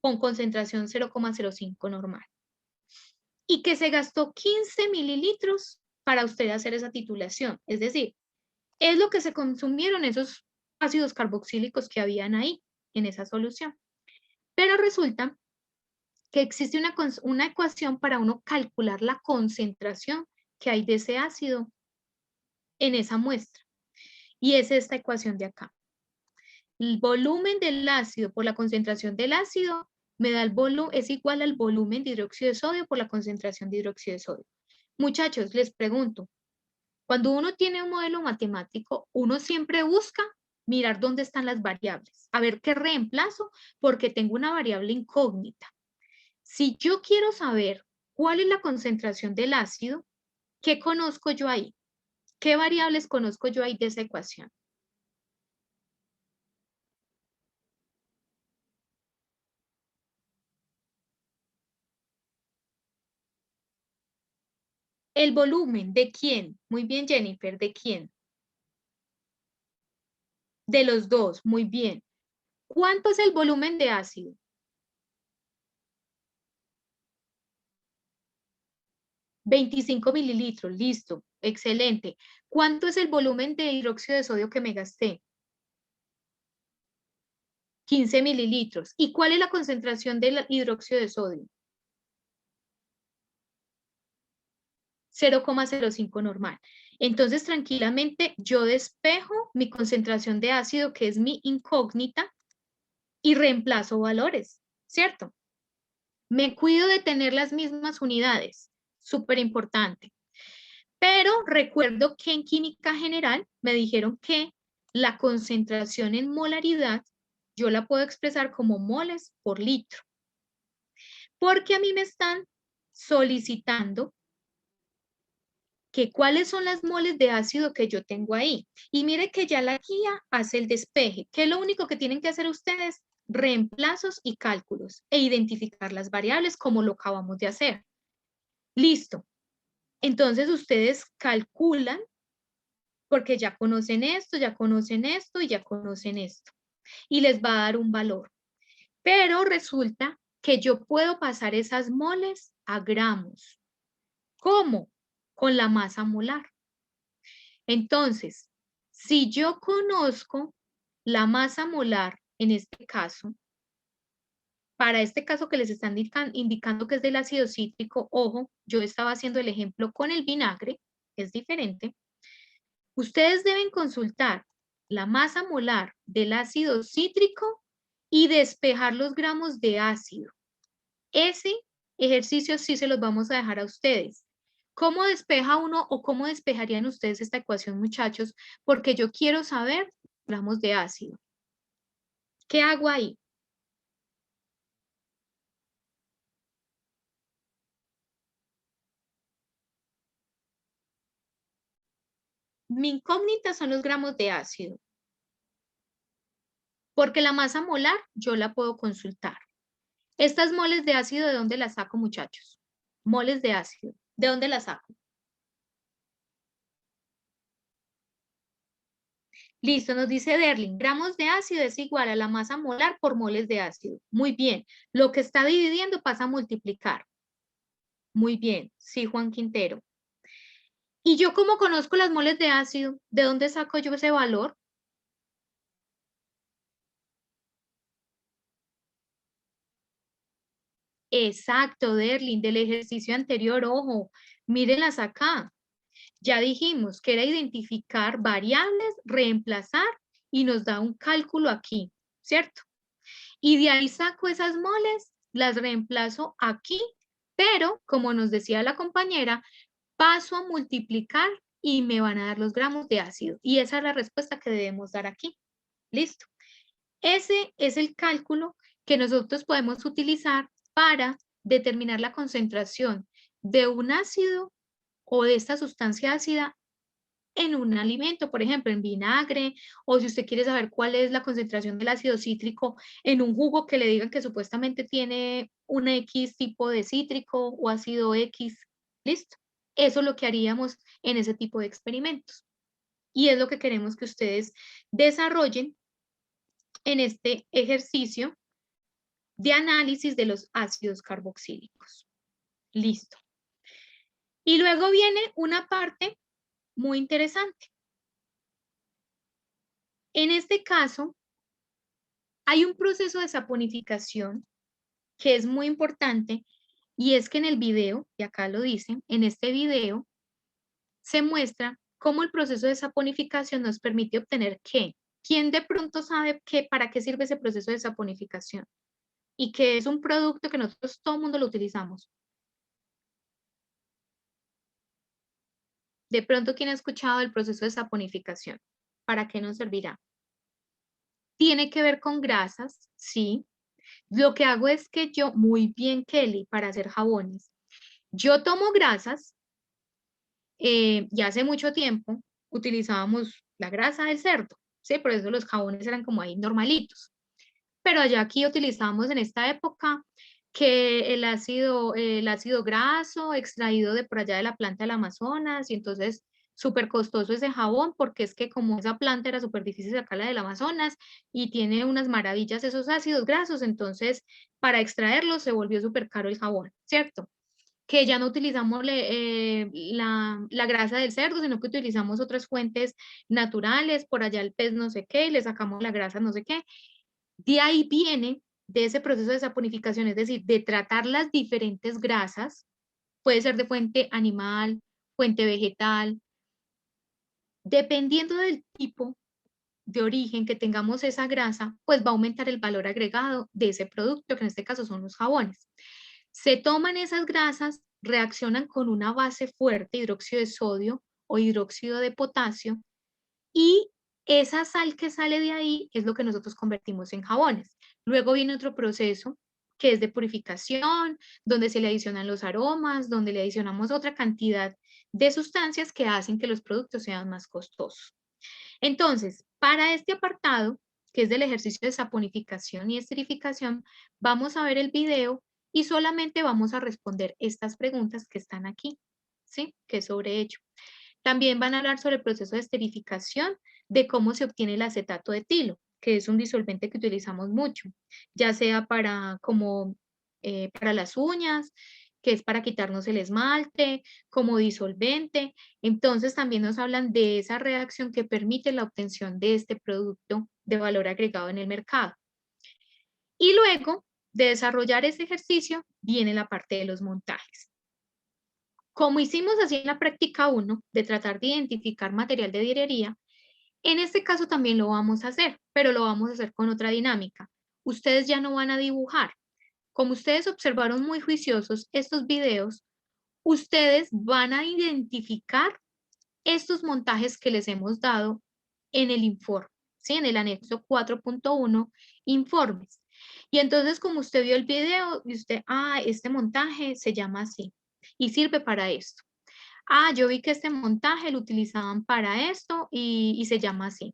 con concentración 0,05 normal. Y que se gastó 15 mililitros para usted hacer esa titulación. Es decir, es lo que se consumieron esos ácidos carboxílicos que habían ahí en esa solución. Pero resulta que existe una ecuación para uno calcular la concentración que hay de ese ácido en esa muestra. Y es esta ecuación de acá. El volumen del ácido por la concentración del ácido me da el volumen, es igual al volumen de hidróxido de sodio por la concentración de hidróxido de sodio. Muchachos, les pregunto, cuando uno tiene un modelo matemático, uno siempre busca mirar dónde están las variables, a ver qué reemplazo, porque tengo una variable incógnita. Si yo quiero saber cuál es la concentración del ácido, ¿qué conozco yo ahí? ¿Qué variables conozco yo ahí de esa ecuación? El volumen, ¿de quién? Muy bien, Jennifer, ¿de quién? De los dos, muy bien. ¿Cuánto es el volumen de ácido? 25 mililitros, listo, excelente. ¿Cuánto es el volumen de hidróxido de sodio que me gasté? 15 mililitros. ¿Y cuál es la concentración del hidróxido de sodio? 0,05 normal. Entonces, tranquilamente, yo despejo mi concentración de ácido, que es mi incógnita, y reemplazo valores, ¿cierto? Me cuido de tener las mismas unidades, súper importante. Pero recuerdo que en química general me dijeron que la concentración en molaridad yo la puedo expresar como moles por litro. Porque a mí me están solicitando que cuáles son las moles de ácido que yo tengo ahí. Y mire que ya la guía hace el despeje, que es lo único que tienen que hacer ustedes, reemplazos y cálculos, e identificar las variables como lo acabamos de hacer. Listo. Entonces ustedes calculan, porque ya conocen esto y ya conocen esto. Y les va a dar un valor. Pero resulta que yo puedo pasar esas moles a gramos. ¿Cómo? Con la masa molar. Entonces, si yo conozco la masa molar, en este caso, para este caso que les están indicando que es del ácido cítrico, ojo, yo estaba haciendo el ejemplo con el vinagre, es diferente. Ustedes deben consultar la masa molar del ácido cítrico y despejar los gramos de ácido. Ese ejercicio sí se los vamos a dejar a ustedes. ¿Cómo despeja uno o cómo despejarían ustedes esta ecuación, muchachos? Porque yo quiero saber gramos de ácido. ¿Qué hago ahí? Mi incógnita son los gramos de ácido. Porque la masa molar yo la puedo consultar. Estas moles de ácido, ¿de dónde las saco, muchachos? Moles de ácido, ¿de dónde las saco? Listo, nos dice Derling, gramos de ácido es igual a la masa molar por moles de ácido. Muy bien, lo que está dividiendo pasa a multiplicar. Muy bien, sí, Juan Quintero. ¿Y yo cómo conozco las moles de ácido? ¿De dónde saco yo ese valor? Exacto, Derling, del ejercicio anterior, ojo, mírenlas acá. Ya dijimos que era identificar variables, reemplazar y nos da un cálculo aquí, ¿cierto? Y de ahí saco esas moles, las reemplazo aquí, pero como nos decía la compañera, paso a multiplicar y me van a dar los gramos de ácido. Y esa es la respuesta que debemos dar aquí. Listo. Ese es el cálculo que nosotros podemos utilizar para determinar la concentración de un ácido o de esta sustancia ácida en un alimento, por ejemplo, en vinagre, o si usted quiere saber cuál es la concentración del ácido cítrico en un jugo que le digan que supuestamente tiene un X tipo de cítrico o ácido X, listo. Eso es lo que haríamos en ese tipo de experimentos. Y es lo que queremos que ustedes desarrollen en este ejercicio de análisis de los ácidos carboxílicos. Listo. Y luego viene una parte muy interesante. En este caso, hay un proceso de saponificación que es muy importante y es que en el video, y acá lo dicen, en este video se muestra cómo el proceso de saponificación nos permite obtener qué. ¿Quién de pronto sabe para qué sirve ese proceso de saponificación? Y que es un producto que nosotros todo el mundo lo utilizamos. De pronto, ¿quién ha escuchado el proceso de saponificación? ¿Para qué nos servirá? Tiene que ver con grasas, sí. Lo que hago es que yo, muy bien, Kelly, para hacer jabones, yo tomo grasas, y hace mucho tiempo utilizábamos la grasa del cerdo, ¿sí? Por eso los jabones eran como ahí normalitos. Pero allá aquí utilizamos en esta época que el ácido graso extraído de por allá de la planta del Amazonas, y entonces súper costoso ese jabón, porque es que como esa planta era súper difícil sacarla del Amazonas y tiene unas maravillas esos ácidos grasos, entonces para extraerlos se volvió súper caro el jabón, ¿cierto? Que ya no utilizamos la grasa del cerdo, sino que utilizamos otras fuentes naturales, por allá el pez no sé qué, y le sacamos la grasa no sé qué. De ahí viene, de ese proceso de saponificación, es decir, de tratar las diferentes grasas, puede ser de fuente animal, fuente vegetal. Dependiendo del tipo de origen que tengamos esa grasa, pues va a aumentar el valor agregado de ese producto, que en este caso son los jabones. Se toman esas grasas, reaccionan con una base fuerte, hidróxido de sodio o hidróxido de potasio, y esa sal que sale de ahí es lo que nosotros convertimos en jabones. Luego viene otro proceso que es de purificación, donde se le adicionan los aromas, donde le adicionamos otra cantidad de sustancias que hacen que los productos sean más costosos. Entonces, para este apartado, que es del ejercicio de saponificación y esterificación, vamos a ver el video y solamente vamos a responder estas preguntas que están aquí, ¿sí? Que es sobre ello. También van a hablar sobre el proceso de esterificación, de cómo se obtiene el acetato de etilo, que es un disolvente que utilizamos mucho, ya sea para las uñas, que es para quitarnos el esmalte, como disolvente. Entonces también nos hablan de esa reacción que permite la obtención de este producto de valor agregado en el mercado. Y luego de desarrollar ese ejercicio viene la parte de los montajes. Como hicimos así en la práctica 1, de tratar de identificar material de diarería, en este caso también lo vamos a hacer, pero lo vamos a hacer con otra dinámica. Ustedes ya no van a dibujar. Como ustedes observaron muy juiciosos estos videos, ustedes van a identificar estos montajes que les hemos dado en el informe, ¿sí? En el anexo 4.1, informes. Y entonces, como usted vio el video, y usted, este montaje se llama así y sirve para esto. Yo vi que este montaje lo utilizaban para esto y se llama así.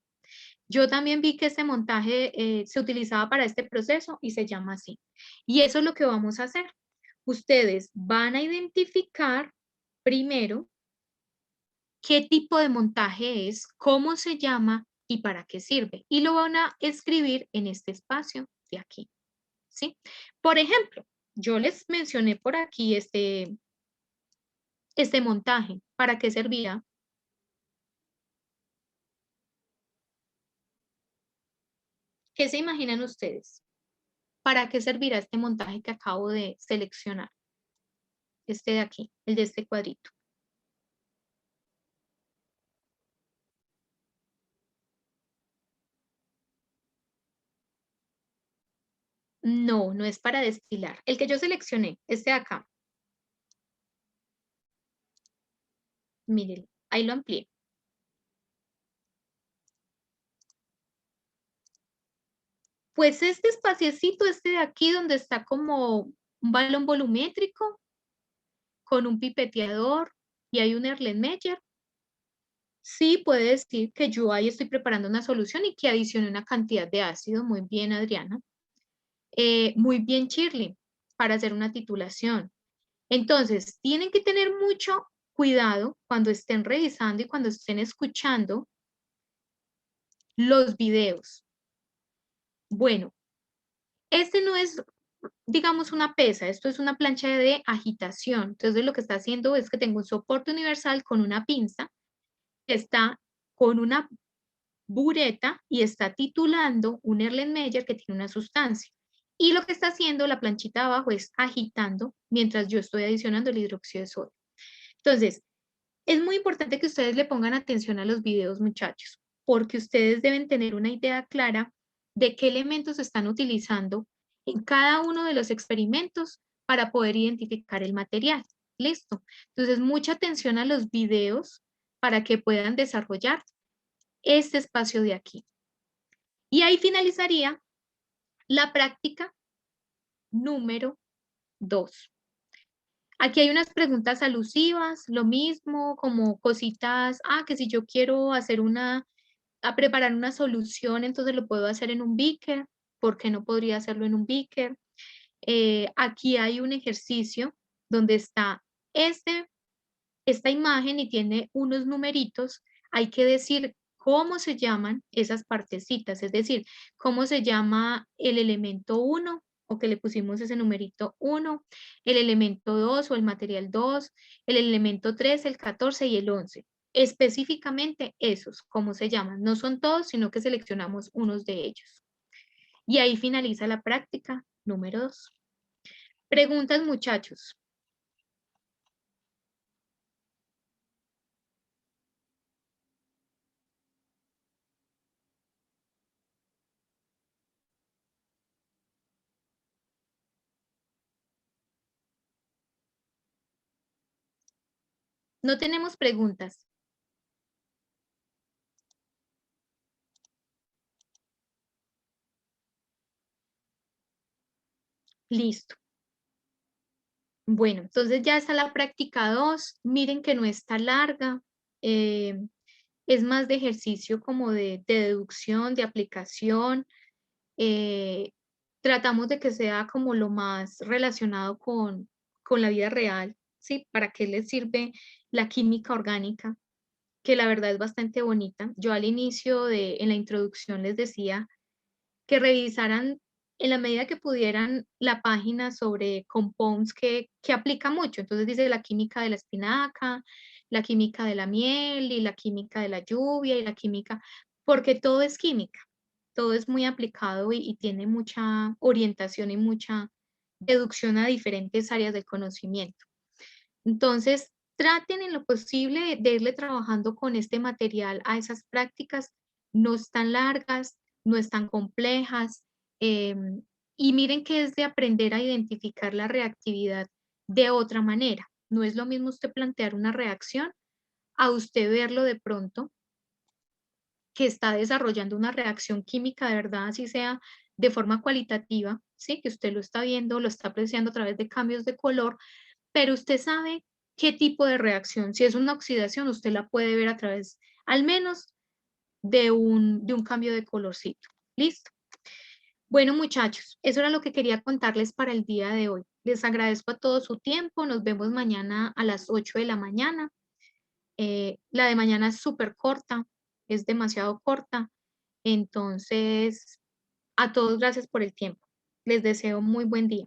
Yo también vi que este montaje se utilizaba para este proceso y se llama así. Y eso es lo que vamos a hacer. Ustedes van a identificar primero qué tipo de montaje es, cómo se llama y para qué sirve. Y lo van a escribir en este espacio de aquí, ¿sí? Por ejemplo, yo les mencioné por aquí este montaje. ¿Para qué servía? ¿Qué se imaginan ustedes? ¿Para qué servirá este montaje que acabo de seleccionar? Este de aquí, el de este cuadrito. No, no es para destilar. El que yo seleccioné, este de acá. Miren, ahí lo amplié. Pues este espaciecito, este de aquí, donde está como un balón volumétrico con un pipeteador y hay un Erlenmeyer, sí puede decir que yo ahí estoy preparando una solución y que adicione una cantidad de ácido. Muy bien, Adriana. Muy bien, Shirley, para hacer una titulación. Entonces, tienen que tener mucho cuidado cuando estén revisando y cuando estén escuchando los videos. Bueno, este no es, digamos, una pesa, esto es una plancha de agitación. Entonces, lo que está haciendo es que tengo un soporte universal con una pinza que está con una bureta y está titulando un Erlenmeyer que tiene una sustancia. Y lo que está haciendo la planchita de abajo es agitando mientras yo estoy adicionando el hidróxido de sodio. Entonces, es muy importante que ustedes le pongan atención a los videos, muchachos, porque ustedes deben tener una idea clara de qué elementos están utilizando en cada uno de los experimentos para poder identificar el material. ¿Listo? Entonces, mucha atención a los videos para que puedan desarrollar este espacio de aquí. Y ahí finalizaría la práctica número 2. Aquí hay unas preguntas alusivas, lo mismo, como cositas, que si yo quiero hacer preparar una solución, entonces lo puedo hacer en un beaker, ¿por qué no podría hacerlo en un beaker? Aquí hay un ejercicio donde está esta imagen y tiene unos numeritos, hay que decir cómo se llaman esas partecitas, es decir, cómo se llama el elemento 1 o que le pusimos ese numerito 1, el elemento 2 o el material 2, el elemento 3, el 14 y el 11. Específicamente esos, cómo se llaman. No son todos, sino que seleccionamos unos de ellos. Y ahí finaliza la práctica número 2. Preguntas, muchachos. No tenemos preguntas. Listo. Bueno, entonces ya está la práctica 2. Miren que no está larga. eh, es más de ejercicio como de deducción, de aplicación. eh, Tratamos de que sea como lo más relacionado con la vida real, ¿sí? ¿Para qué les sirve la química orgánica? Que la verdad es bastante bonita. Yo al inicio en la introducción les decía que revisaran en la medida que pudieran la página sobre compounds que aplica mucho. Entonces dice la química de la espinaca, la química de la miel y la química de la lluvia y la química, porque todo es química, todo es muy aplicado y tiene mucha orientación y mucha deducción a diferentes áreas del conocimiento. Entonces, traten en lo posible de irle trabajando con este material a esas prácticas, no están largas, no están complejas, y miren que es de aprender a identificar la reactividad de otra manera. No es lo mismo usted plantear una reacción a usted verlo de pronto que está desarrollando una reacción química de verdad, así sea de forma cualitativa, ¿sí? Que usted lo está viendo, lo está apreciando a través de cambios de color, pero usted sabe qué tipo de reacción. Si es una oxidación, usted la puede ver a través, al menos, de un cambio de colorcito. ¿Listo? Bueno, muchachos, eso era lo que quería contarles para el día de hoy. Les agradezco a todos su tiempo. Nos vemos mañana a las 8 de la mañana. La de mañana es súper corta, es demasiado corta. Entonces, a todos gracias por el tiempo. Les deseo muy buen día.